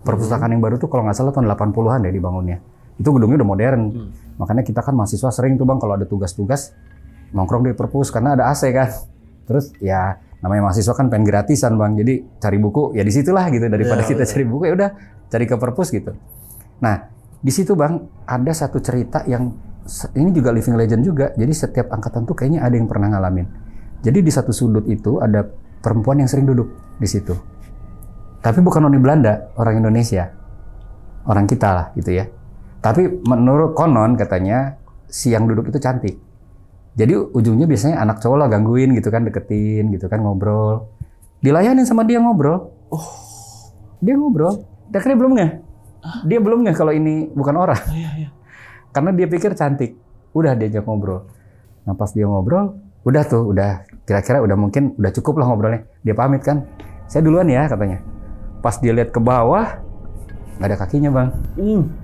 Perpustakaan yang baru tuh kalau nggak salah tahun 80-an deh dibangunnya. Itu gedungnya udah modern. Makanya kita kan mahasiswa sering tuh Bang kalau ada tugas-tugas nongkrong di perpus karena ada AC kan. Terus ya namanya mahasiswa kan pengen gratisan Bang. Jadi cari buku ya di situlah gitu, daripada kita cari buku ya udah cari ke perpus gitu. Nah, di situ Bang, ada satu cerita yang ini juga living legend juga. Jadi setiap angkatan tuh kayaknya ada yang pernah ngalamin. Jadi di satu sudut itu ada perempuan yang sering duduk di situ. Tapi bukan noni Belanda, orang Indonesia. Orang kita lah gitu ya. Tapi menurut konon katanya si yang duduk itu cantik. Jadi ujungnya biasanya anak cowok lah gangguin gitu kan, deketin gitu kan, ngobrol. Dilayanin sama dia ngobrol. Dia ngobrol. Akhirnya belum nggak? Dia belum nggak kalau ini bukan orang. Karena dia pikir cantik. Udah diajak ngobrol. Nah pas dia ngobrol, udah kira-kira udah mungkin udah cukup lah ngobrolnya. Dia pamit kan. Saya duluan ya katanya. Pas dia lihat ke bawah, nggak ada kakinya Bang.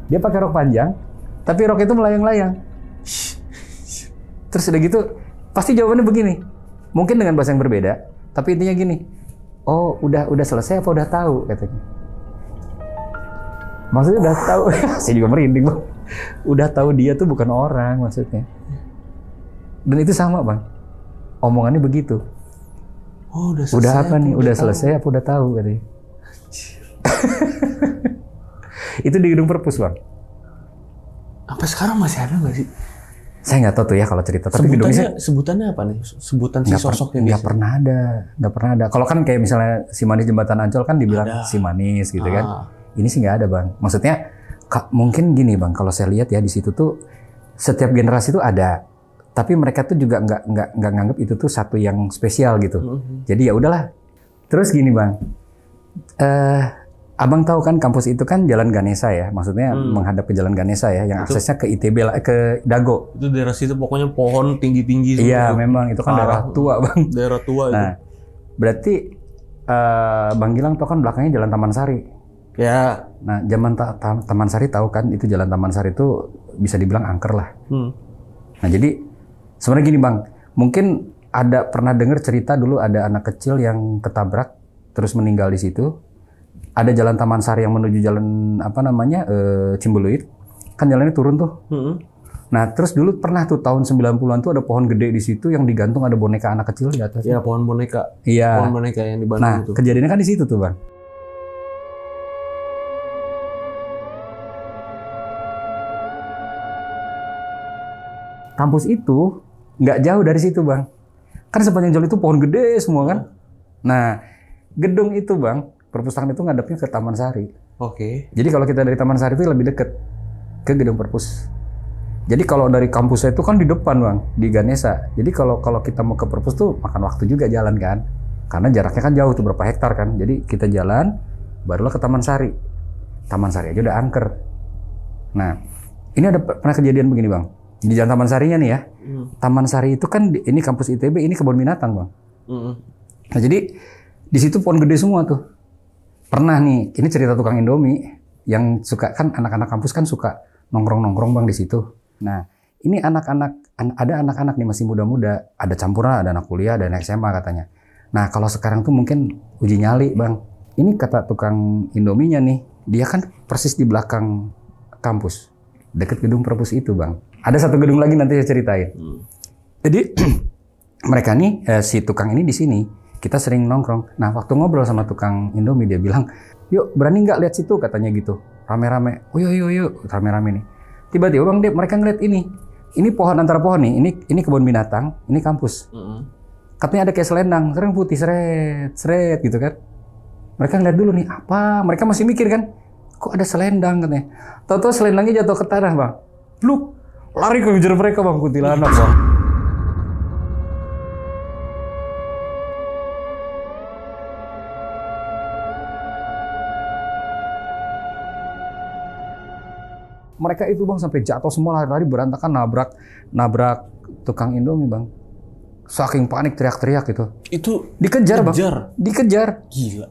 Dia pakai rok panjang, tapi rok itu melayang-layang. Terus udah gitu, pasti jawabannya begini. Mungkin dengan bahasa yang berbeda, tapi intinya gini. Oh udah selesai apa udah tahu katanya. Maksudnya udah tahu, saya juga merinding Bang. Udah tahu dia tuh bukan orang maksudnya. Dan itu sama Bang. Omongannya begitu. Oh, udah selesai. Udah apa nih? Udah selesai apa udah tahu katanya. Itu di gedung perpus bang. Sampai sekarang masih ada nggak sih? Saya nggak tahu tuh ya kalau cerita. Tapi gedungnya Sebutannya apa nih? Sebutan si sosoknya nggak pernah ada. Kalau kan kayak misalnya si manis jembatan Ancol kan dibilang Ada. si manis gitu kan. Ini sih nggak ada bang. Maksudnya mungkin gini bang. Kalau saya lihat ya di situ tuh setiap generasi tuh ada. Tapi mereka tuh juga nggak nganggap itu tuh satu yang spesial gitu. Jadi ya udahlah. Terus gini bang. Abang tahu kan kampus itu kan Jalan Ganesa ya, maksudnya menghadap ke Jalan Ganesa ya, yang Itu, aksesnya ke ITB, ke Dago. Itu daerah situ pokoknya pohon tinggi-tinggi. Iya memang itu kan daerah tua bang. Daerah tua itu. Nah berarti Bang Gilang tahu kan belakangnya Jalan Taman Sari. Ya. Nah zaman Taman Sari tahu kan itu Jalan Taman Sari itu bisa dibilang angker lah. Nah jadi sebenarnya gini bang, mungkin ada pernah dengar cerita dulu ada anak kecil yang ketabrak terus meninggal di situ. Ada jalan Taman Sari yang menuju jalan Cimbuluit, kan jalannya turun tuh. Nah terus dulu pernah tuh tahun 90-an tuh ada pohon gede di situ yang digantung ada boneka anak kecil di atas. Iya pohon boneka. Iya. Pohon boneka yang di Bandung nah, itu. Kejadiannya kan di situ tuh bang. Kampus itu nggak jauh dari situ bang. Kan sepanjang jalan itu pohon gede semua kan. Nah gedung itu bang. Perpustakaan itu ngadepnya ke Taman Sari. Oke. Jadi kalau kita dari Taman Sari itu lebih dekat ke gedung perpus. Jadi kalau dari kampusnya itu kan di depan bang, di Ganesa. Jadi kalau kita mau ke perpus tuh makan waktu juga jalan kan, karena jaraknya kan jauh tuh berapa hektar kan. Jadi kita jalan, barulah ke Taman Sari. Taman Sari aja udah angker. Nah, ini ada pernah kejadian begini bang. Di jalan Taman Sarinya nih ya. Taman Sari itu kan ini kampus ITB, ini kebun binatang bang. Nah jadi di situ pohon gede semua tuh. Pernah nih, ini cerita tukang Indomie yang suka kan anak-anak kampus kan suka nongkrong-nongkrong bang di situ. Nah, ini ada anak-anak nih masih muda-muda, ada campuran, ada anak kuliah, ada anak SMA katanya. Nah, kalau sekarang tuh mungkin uji nyali bang. Ini kata tukang Indominya nih, dia kan persis di belakang kampus, deket gedung perpus itu bang. Ada satu gedung lagi nanti saya ceritain. Jadi mereka nih si tukang ini di sini. Kita sering nongkrong. Nah, waktu ngobrol sama tukang Indomie, dia bilang, yuk berani nggak lihat situ, katanya gitu. Rame-rame. Oh yuk, rame-rame nih. Tiba-tiba bang, mereka ngeliat ini. Ini pohon antara pohon nih. Ini kebun binatang, ini kampus. Katanya ada kayak selendang, sering putih, seret gitu kan. Mereka ngeliat dulu nih, apa? Mereka masih mikir kan, kok ada selendang katanya. Tahu-tahu selendangnya jatuh ke tanah bang. Bluk, lari ke ngejar mereka bang, kuntilanak bang. Mereka itu bang sampai jatuh semua, lari-lari berantakan, nabrak tukang Indomie bang. Saking panik teriak-teriak gitu. Itu dikejar bang. Dikejar. Gila.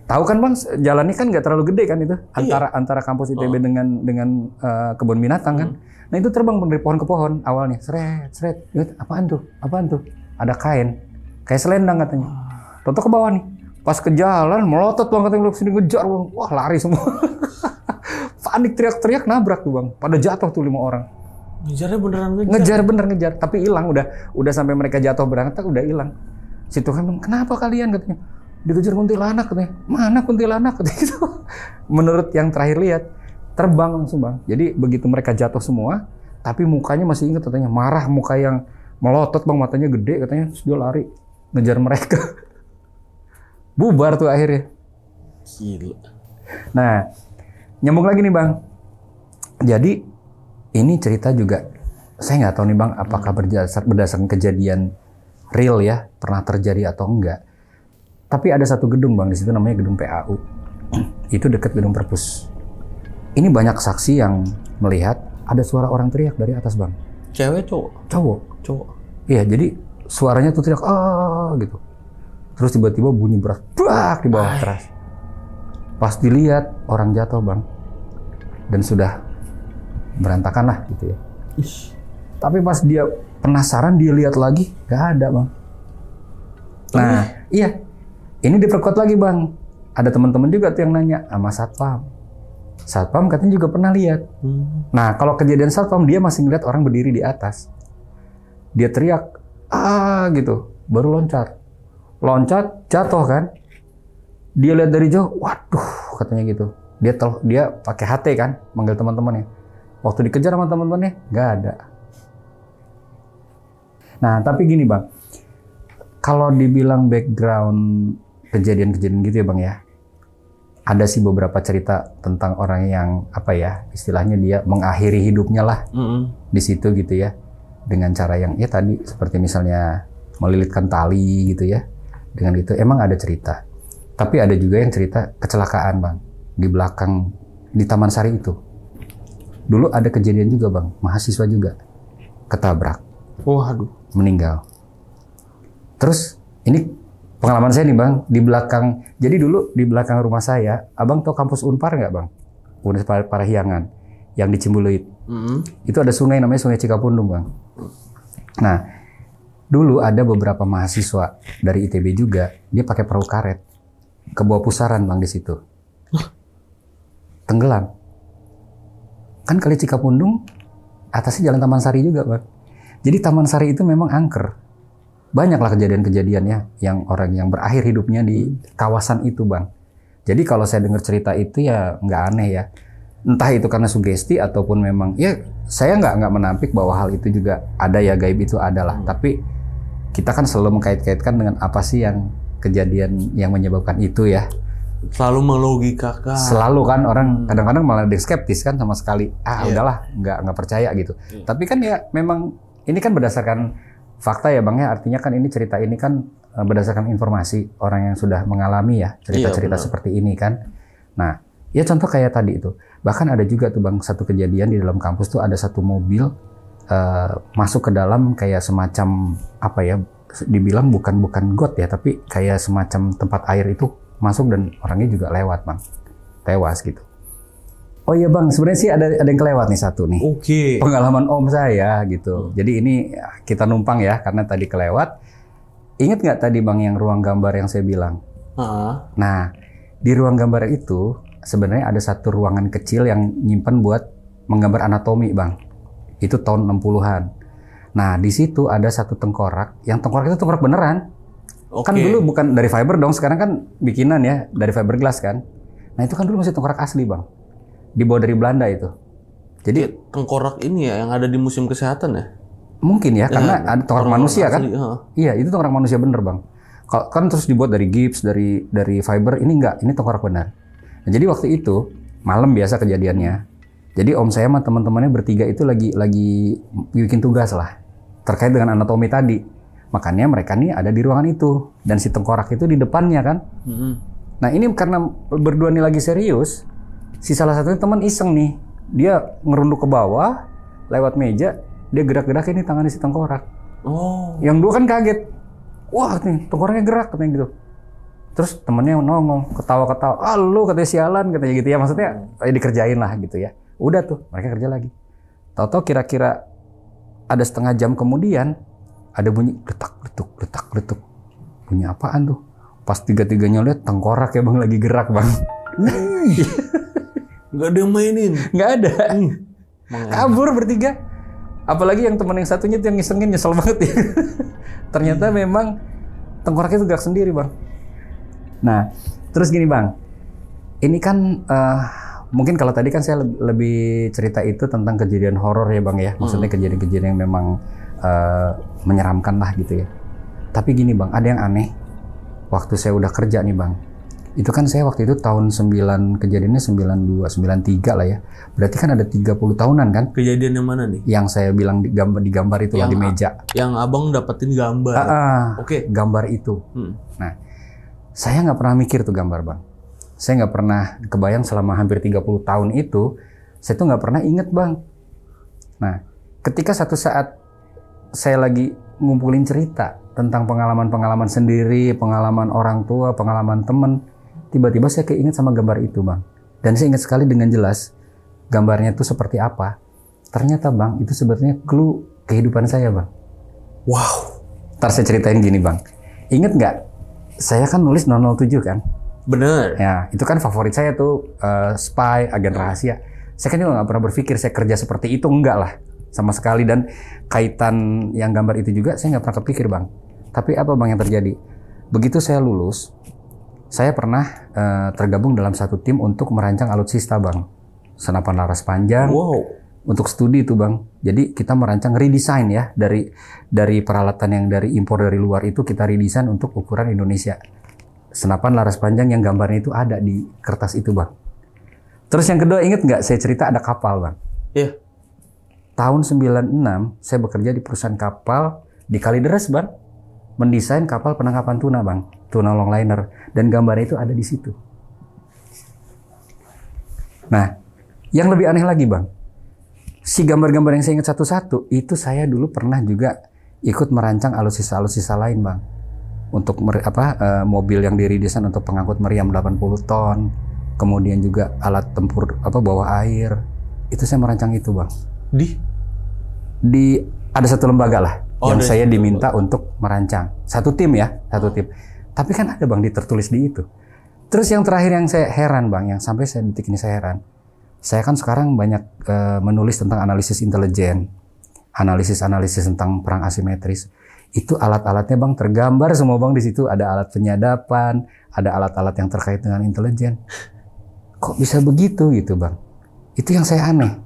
Tahu kan bang, jalannya kan nggak terlalu gede kan itu, antara kampus ITB dengan kebun binatang kan. Nah itu terbang dari pohon ke pohon awalnya, seret. Apaan tuh? Ada kain, kayak selendang katanya. Tonton ke bawah nih. Pas ke jalan melotot bang, katanya sini ngejar bang. Wah lari semua. Panik teriak-teriak, nabrak tuh bang. Pada jatuh tuh 5 orang. Ngejarnya beneran ngejar. Tapi hilang, udah sampai mereka jatuh berangkat udah hilang. Si tukang bilang, kenapa kalian katanya? Dikejar kuntilanak katanya. Mana kuntilanak katanya gitu. Menurut yang terakhir lihat, terbang langsung bang. Jadi begitu mereka jatuh semua, tapi mukanya masih ingat katanya, marah, muka yang melotot bang, matanya gede katanya. Terus dia lari ngejar mereka. Bubar tuh akhirnya. Gila. Nah, nyambung lagi nih bang. Jadi ini cerita juga saya nggak tahu nih bang, apakah berdasarkan kejadian real ya, pernah terjadi atau enggak. Tapi ada satu gedung bang di situ namanya gedung PAU. Itu dekat gedung perpus. Ini banyak saksi yang melihat ada suara orang teriak dari atas bang. Cewek cowok? Cowok. Iya, jadi suaranya tuh teriak gitu. Terus tiba-tiba bunyi beras, brak di bawah keras. Pas dilihat orang jatuh bang, dan sudah berantakan lah gitu ya. Tapi pas dia penasaran, dia lihat lagi, gak ada bang. Nah, iya, ini diperkuat lagi bang. Ada teman-teman juga tuh yang nanya sama satpam. Satpam katanya juga pernah lihat. Nah, kalau kejadian satpam dia masih ngeliat orang berdiri di atas. Dia teriak, gitu, baru loncat, jatuh kan. Dia lihat dari jauh, waduh, katanya gitu. Dia pakai HT kan, manggil teman-temannya. Waktu dikejar sama teman-temannya, nggak ada. Nah, tapi gini Bang, kalau dibilang background kejadian-kejadian gitu ya Bang ya, ada sih beberapa cerita tentang orang yang apa ya, istilahnya dia mengakhiri hidupnya lah di situ gitu ya, dengan cara yang ya tadi seperti misalnya melilitkan tali gitu ya, dengan itu emang ada cerita. Tapi ada juga yang cerita kecelakaan Bang, di belakang di Taman Sari itu. Dulu ada kejadian juga Bang, mahasiswa juga ketabrak. Waduh. Meninggal. Terus ini pengalaman saya nih Bang, di belakang, jadi dulu di belakang rumah saya, Abang tahu kampus Unpar nggak Bang? Universitas Parahyangan, yang di Cimbuluit. Itu ada sungai namanya Sungai Cikapundung Bang. Nah, dulu ada beberapa mahasiswa dari ITB juga, dia pakai perahu karet, ke bawah pusaran Bang di situ. Tenggelam. Kan Kali Cikapundung, atasnya Jalan Taman Sari juga Bang. Jadi Taman Sari itu memang angker. Banyaklah kejadian-kejadiannya yang orang yang berakhir hidupnya di kawasan itu Bang. Jadi kalau saya dengar cerita itu ya nggak aneh ya. Entah itu karena sugesti ataupun memang ya saya nggak menampik bahwa hal itu juga ada ya, gaib itu adalah. Tapi kita kan selalu mengkait-kaitkan dengan apa sih yang kejadian yang menyebabkan itu ya. Selalu melogikakan. Selalu kan orang kadang-kadang malah ada skeptis kan sama sekali. Udahlah nggak percaya gitu. Tapi kan ya memang ini kan berdasarkan fakta ya Bang ya, artinya kan ini cerita ini kan berdasarkan informasi orang yang sudah mengalami ya cerita-cerita seperti ini kan. Nah, ya contoh kayak tadi itu. Bahkan ada juga tuh Bang satu kejadian di dalam kampus tuh ada satu mobil masuk ke dalam kayak semacam apa ya, dibilang bukan got ya, tapi kayak semacam tempat air itu masuk dan orangnya juga lewat Bang. Tewas gitu. Oh iya Bang, sebenarnya sih ada yang kelewat nih satu nih. Oke. Pengalaman om saya gitu. Jadi ini kita numpang ya karena tadi kelewat. Ingat nggak tadi Bang yang ruang gambar yang saya bilang? Nah, di ruang gambar itu sebenarnya ada satu ruangan kecil yang nyimpen buat menggambar anatomi Bang. Itu tahun 60-an. Nah, di situ ada satu tengkorak. Yang tengkorak itu tengkorak beneran. Kan dulu bukan dari fiber dong, sekarang kan bikinan ya, dari fiberglass kan. Nah, itu kan dulu masih tengkorak asli Bang. Dibawa dari Belanda itu. Jadi tengkorak ini ya yang ada di Museum Kesehatan ya? Mungkin ya, karena ada tengkorak manusia kan? Asli, Iya, itu tengkorak manusia bener Bang. Kan terus dibuat dari gips, dari fiber, ini enggak, ini tengkorak benar. Nah, jadi waktu itu malam biasa kejadiannya. Jadi om saya sama teman-temannya bertiga itu lagi bikin tugas lah terkait dengan anatomi tadi. Makanya mereka nih ada di ruangan itu dan si tengkorak itu di depannya kan. Nah, ini karena berdua nih lagi serius. Si salah satunya teman iseng nih, dia ngerunduk ke bawah, lewat meja, dia gerak-gerakin nih tangannya si tengkorak. Yang dua kan kaget, wah nih tengkoraknya gerak katanya gitu. Terus temennya nongol, ketawa-ketawa, lu katanya sialan katanya gitu ya, maksudnya dikerjain lah gitu ya. Udah tuh, mereka kerja lagi. Tahu-tahu kira-kira ada setengah jam kemudian, ada bunyi letak. Bunyi apaan tuh? Pas tiga-tiganya lihat tengkorak ya Bang lagi gerak Bang. Nggak ada yang mainin. Nggak ada. Kabur bertiga. Apalagi yang teman yang satunya tuh yang ngisengin nyesel banget ya. Ternyata memang tengkoraknya itu gerak sendiri Bang. Nah, terus gini Bang. Ini kan mungkin kalau tadi kan saya lebih cerita itu tentang kejadian horor ya Bang ya. Maksudnya kejadian-kejadian yang memang menyeramkan lah gitu ya. Tapi gini Bang, ada yang aneh. Waktu saya udah kerja nih Bang. Itu kan saya waktu itu tahun 9, kejadiannya 92, 93 lah ya. Berarti kan ada 30 tahunan kan? Kejadian yang mana nih? Yang saya bilang di gambar itu lah di meja. Yang abang dapetin gambar? Oke. Gambar itu. Nah, saya nggak pernah mikir tuh gambar Bang. Saya nggak pernah kebayang selama hampir 30 tahun itu, saya tuh nggak pernah inget Bang. Nah, ketika satu saat saya lagi ngumpulin cerita tentang pengalaman-pengalaman sendiri, pengalaman orang tua, pengalaman temen, tiba-tiba saya keinget sama gambar itu Bang. Dan saya ingat sekali dengan jelas gambarnya itu seperti apa. Ternyata Bang, itu sebenarnya clue kehidupan saya Bang. Wow. Ntar saya ceritain gini Bang. Ingat nggak? Saya kan nulis 007 kan? Bener. Ya, itu kan favorit saya tuh, spy, agen rahasia. Saya kan juga nggak pernah berpikir saya kerja seperti itu, enggak lah. Sama sekali. Dan kaitan yang gambar itu juga saya nggak pernah kepikir Bang. Tapi apa Bang yang terjadi? Begitu saya lulus, saya pernah tergabung dalam satu tim untuk merancang alutsista bang, senapan laras panjang. Wow. Untuk studi itu bang. Jadi kita merancang redesign ya dari peralatan yang dari impor dari luar itu kita redesign untuk ukuran Indonesia. Senapan laras panjang yang gambarnya itu ada di kertas itu bang. Terus yang kedua inget nggak saya cerita ada kapal bang? Iya. Tahun 96 saya bekerja di perusahaan kapal di Kalideres bang. Mendesain kapal penangkapan tuna bang. Tuna longliner. Dan gambarnya itu ada di situ. Nah yang lebih aneh lagi bang. Si gambar-gambar yang saya ingat satu-satu, itu saya dulu pernah juga ikut merancang alutsista lain bang. Untuk mobil yang diredesain untuk pengangkut meriam 80 ton. Kemudian juga alat tempur bawah air. Itu saya merancang itu bang. Ada satu lembaga lah yang saya diminta untuk merancang. Satu tim ya, satu tim. Tapi kan ada bang tertulis di itu. Terus yang terakhir yang saya heran bang, yang sampai saya detik ini saya heran. Saya kan sekarang banyak menulis tentang analisis intelijen, analisis tentang perang asimetris. Itu alat-alatnya bang tergambar semua bang di situ. Ada alat penyadapan, ada alat-alat yang terkait dengan intelijen. Kok bisa begitu gitu bang? Itu yang saya aneh.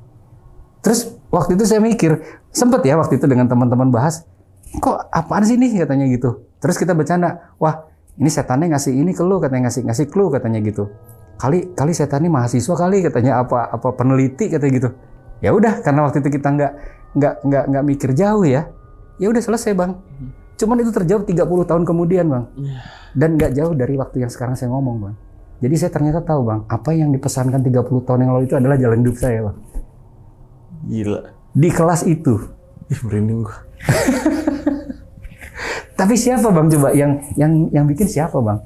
Terus waktu itu saya mikir, sempet ya waktu itu dengan teman-teman bahas, kok apaan sih nih katanya gitu. Terus kita bercanda, wah ini setannya ngasih ini ke lu, katanya ngasih clue katanya gitu. Kali setan ini mahasiswa kali katanya apa peneliti katanya gitu. Ya udah karena waktu itu kita nggak mikir jauh ya. Ya udah selesai bang. Cuman itu terjawab 30 tahun kemudian bang. Dan nggak jauh dari waktu yang sekarang saya ngomong bang. Jadi saya ternyata tahu bang, apa yang dipesankan 30 tahun yang lalu itu adalah jalan hidup saya bang. Gila. Di kelas itu. Ih merinding gua. Tapi siapa bang coba yang bikin siapa bang?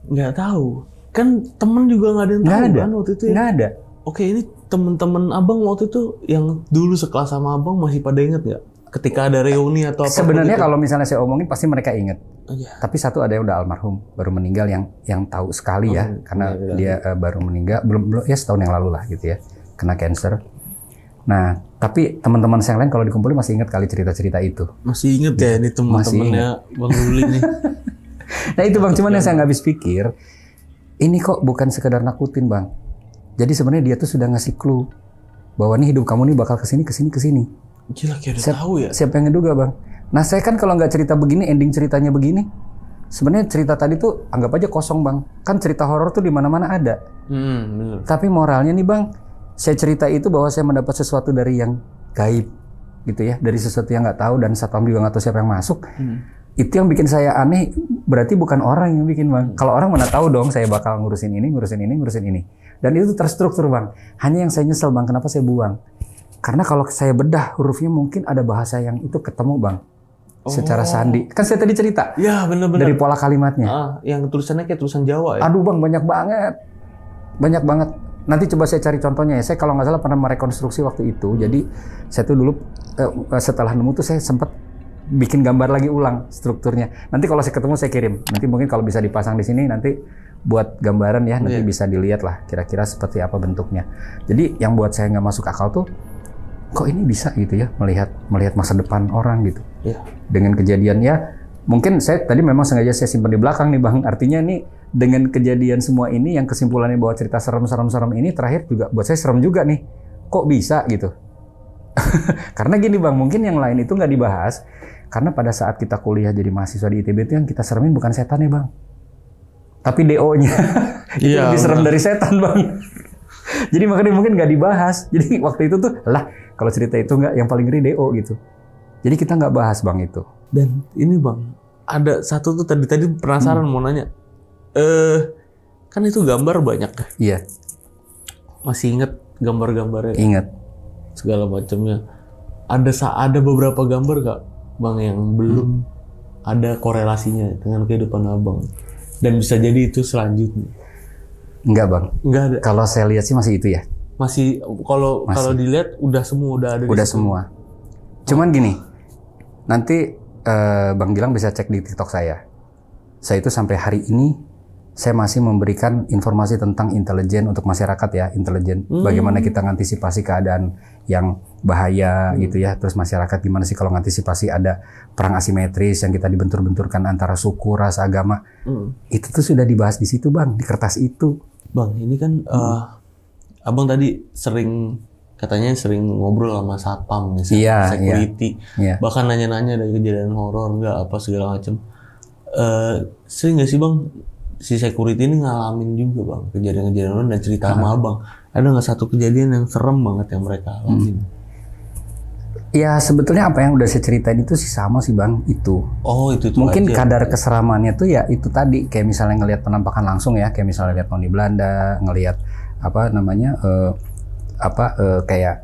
Nggak tahu. Kan temen juga nggak ada yang tahu kan waktu itu ya? Nggak ada. Oke, ini temen-temen abang waktu itu yang dulu sekelas sama abang masih pada inget nggak? Ketika ada reuni atau apa? Sebenarnya kalau misalnya saya omongin pasti mereka inget. Iya. Tapi satu ada yang udah almarhum, baru meninggal yang tahu sekali ya, karena dia baru meninggal belum ya setahun yang lalu lah gitu ya, kena cancer. Nah, tapi teman-teman saya yang lain kalau dikumpulin masih inget kali cerita-cerita itu. Masih inget ya ini teman-temannya Bang Ruli nih. Nah itu bang, cuman yang saya nggak habis pikir. Ini kok bukan sekedar nakutin bang. Jadi sebenarnya dia tuh sudah ngasih clue bahwa nih hidup kamu nih bakal kesini. Gila kayak udah tahu ya. Siapa yang ngeduga bang? Nah saya kan kalau nggak cerita begini, ending ceritanya begini. Sebenarnya cerita tadi tuh anggap aja kosong bang. Kan cerita horor tuh di mana-mana ada. Bener. Tapi moralnya nih bang, saya cerita itu bahwa saya mendapat sesuatu dari yang gaib, gitu ya, dari sesuatu yang nggak tahu dan satpam juga nggak tahu siapa yang masuk. Itu yang bikin saya aneh, berarti bukan orang yang bikin bang. Kalau orang mana tahu dong saya bakal ngurusin ini. Dan itu terstruktur bang. Hanya yang saya nyesel bang, kenapa saya buang? Karena kalau saya bedah hurufnya mungkin ada bahasa yang itu ketemu bang. Secara sandi. Kan saya tadi cerita. Ya benar-benar. Dari pola kalimatnya. Yang tulisannya kayak tulisan Jawa ya? Aduh bang, banyak banget. Nanti coba saya cari contohnya ya. Saya kalau nggak salah pernah merekonstruksi waktu itu. Jadi saya tuh dulu setelah nemu tuh saya sempat bikin gambar lagi ulang strukturnya. Nanti kalau saya ketemu saya kirim. Nanti mungkin kalau bisa dipasang di sini nanti buat gambaran ya. Nanti bisa dilihat lah kira-kira seperti apa bentuknya. Jadi yang buat saya nggak masuk akal tuh, kok ini bisa gitu ya melihat masa depan orang gitu. Dengan kejadiannya, mungkin saya tadi memang sengaja saya simpan di belakang nih bang. Artinya nih dengan kejadian semua ini yang kesimpulannya bahwa cerita serem ini terakhir juga buat saya serem juga nih. Kok bisa gitu? Karena gini bang, mungkin yang lain itu nggak dibahas. Karena pada saat kita kuliah jadi mahasiswa di ITB itu yang kita seremin bukan setan ya bang, tapi DO-nya. Itu lebih serem dari setan bang. Jadi makanya mungkin nggak dibahas. Jadi waktu itu tuh lah kalau cerita itu nggak, yang paling ngeri DO gitu. Jadi kita nggak bahas bang itu. Dan ini bang, ada satu tuh tadi penasaran mau nanya. Kan itu gambar banyak. Iya. Masih inget gambar-gambarnya? Ingat. Segala macamnya. Ada beberapa gambar gak bang yang belum ada korelasinya dengan kehidupan abang? Dan bisa jadi itu selanjutnya? Enggak bang. Enggak ada. Kalau saya lihat sih masih itu ya. Masih kalau dilihat udah ada. Udah semua. Cuman gini, nanti Bang Gilang bisa cek di TikTok saya. Saya itu sampai hari ini saya masih memberikan informasi tentang intelijen untuk masyarakat ya, intelijen. Bagaimana kita ngantisipasi keadaan yang bahaya gitu ya. Terus masyarakat gimana sih kalau ngantisipasi ada perang asimetris yang kita dibentur-benturkan antara suku, ras, agama. Itu tuh sudah dibahas di situ Bang, di kertas itu. Bang, ini kan Abang tadi katanya sering ngobrol sama satpam nih, security. Iya. Bahkan nanya-nanya dari kejadian horor nggak apa segala macam. Sering nggak sih Bang si security ini ngalamin juga Bang kejadian-kejadian horor dan cerita sama Abang? Ada nggak satu kejadian yang serem banget yang mereka alamin? Ya sebetulnya apa yang udah saya ceritain itu sih sama sih Bang, itu. Oh itu mungkin aja. Kadar keseramannya tuh ya itu tadi, kayak misalnya ngelihat penampakan langsung ya, kayak misalnya lihat Poni Belanda, ngelihat kayak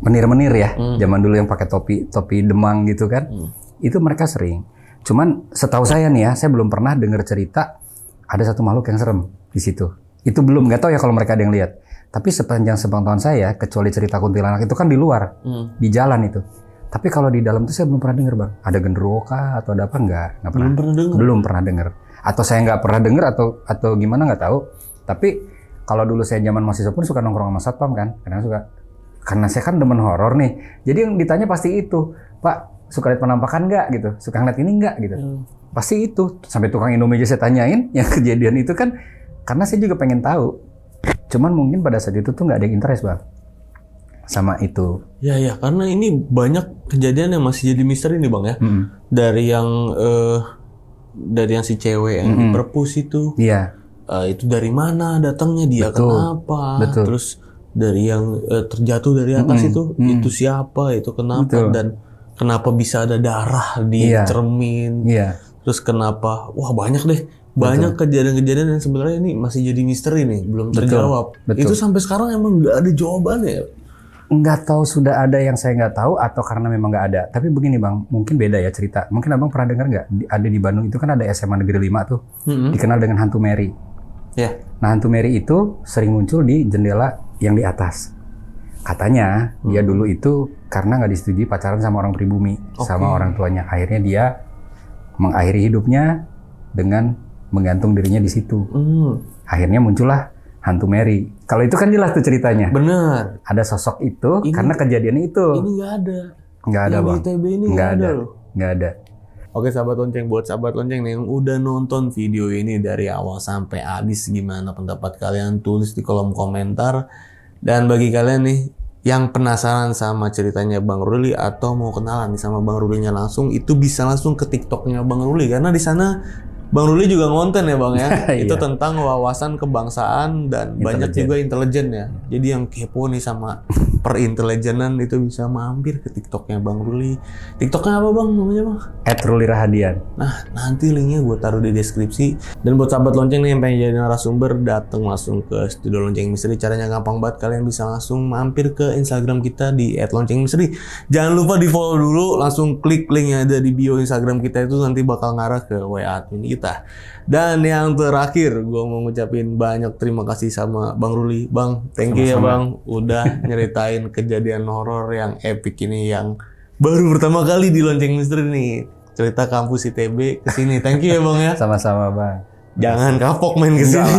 menir-menir ya, zaman dulu yang pakai topi demang gitu kan. Itu mereka sering. Cuman setahu saya nih ya, saya belum pernah dengar cerita ada satu makhluk yang serem di situ. Itu belum, nggak tahu ya kalau mereka ada yang lihat. Tapi sepanjang sepengetahuan saya, kecuali cerita kuntilanak itu kan di luar, di jalan itu. Tapi kalau di dalam itu saya belum pernah dengar Bang. Ada genderuwo kah atau ada apa? Nggak pernah. Belum pernah dengar. Atau saya nggak pernah dengar atau gimana nggak tahu. Tapi kalau dulu saya zaman mahasiswa pun suka nongkrong sama satpam kan, karena saya kan demen horor nih. Jadi yang ditanya pasti itu, Pak suka lihat penampakan nggak gitu, suka ngeliat ini nggak gitu. Pasti itu. Sampai tukang Indomie aja saya tanyain yang kejadian itu kan, karena saya juga pengen tahu. Cuman mungkin pada saat itu tuh nggak ada yang interest Bang sama itu. Ya karena ini banyak kejadian yang masih jadi misteri nih Bang ya. Dari yang si cewek yang diperpus itu. Iya. Itu dari mana datangnya dia, kenapa? Terus dari yang terjatuh dari atas itu siapa, itu kenapa, dan kenapa bisa ada darah di cermin. Terus kenapa? Wah banyak deh. Banyak kejadian-kejadian yang sebenarnya ini masih jadi misteri nih, belum terjawab. Itu sampai sekarang emang nggak ada jawabannya. Nggak tahu sudah ada yang saya nggak tahu atau karena memang nggak ada. Tapi begini Bang, mungkin beda ya cerita. Mungkin Abang pernah dengar nggak? Ada di Bandung itu kan ada SMA Negeri 5 tuh, dikenal dengan hantu Mary. Nah hantu Mary itu sering muncul di jendela yang di atas. Katanya dia dulu itu karena nggak disetujui pacaran sama orang pribumi, sama orang tuanya. Akhirnya dia mengakhiri hidupnya dengan menggantung dirinya di situ. Akhirnya muncullah hantu Mary. Kalau itu kan jelas tuh ceritanya. Bener. Ada sosok itu karena kejadiannya itu. Ini nggak ada. Nggak ada Bang. Di ITB ini nggak ada loh. Nggak ada. Oke sahabat lonceng, buat sahabat lonceng nih yang udah nonton video ini dari awal sampai habis, gimana pendapat kalian? Tulis di kolom komentar. Dan bagi kalian nih yang penasaran sama ceritanya Bang Ruli atau mau kenalan nih sama Bang Rulinya langsung, itu bisa langsung ke TikToknya Bang Ruli, karena di sana Bang Ruli juga ngonten ya Bang ya. Itu tentang wawasan kebangsaan dan banyak juga intelijen ya. Jadi yang kepo nih sama perintelijenan itu bisa mampir ke TikToknya Bang Ruli. TikToknya apa Bang namanya Bang? @rulirahadian. Nah nanti linknya gue taruh di deskripsi. Dan buat sahabat lonceng nih yang pengen jadi narasumber, datang langsung ke Studio Lonceng Misteri. Caranya gampang banget, kalian bisa langsung mampir ke Instagram kita di @loncengmisteri. Jangan lupa di follow dulu, langsung klik link yang ada di bio Instagram kita, itu nanti bakal ngarah ke WA admin kita. Dan yang terakhir, gue mau ngucapin banyak terima kasih sama Bang Ruli. Bang, thank you ya Bang, udah nyeritain kejadian horor yang epic ini, yang baru pertama kali di Lonceng Misteri nih. Cerita kampus ITB kesini. Thank you ya Bang ya. Sama-sama Bang. Jangan kapok main kesini.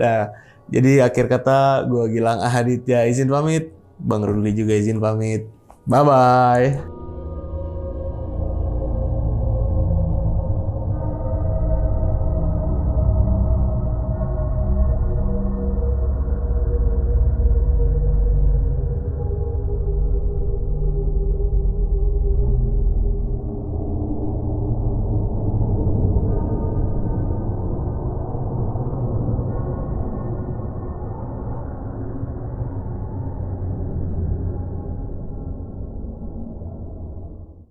Nah, jadi akhir kata gue Gilang Ahaditya izin pamit. Bang Ruli juga izin pamit. Bye-bye.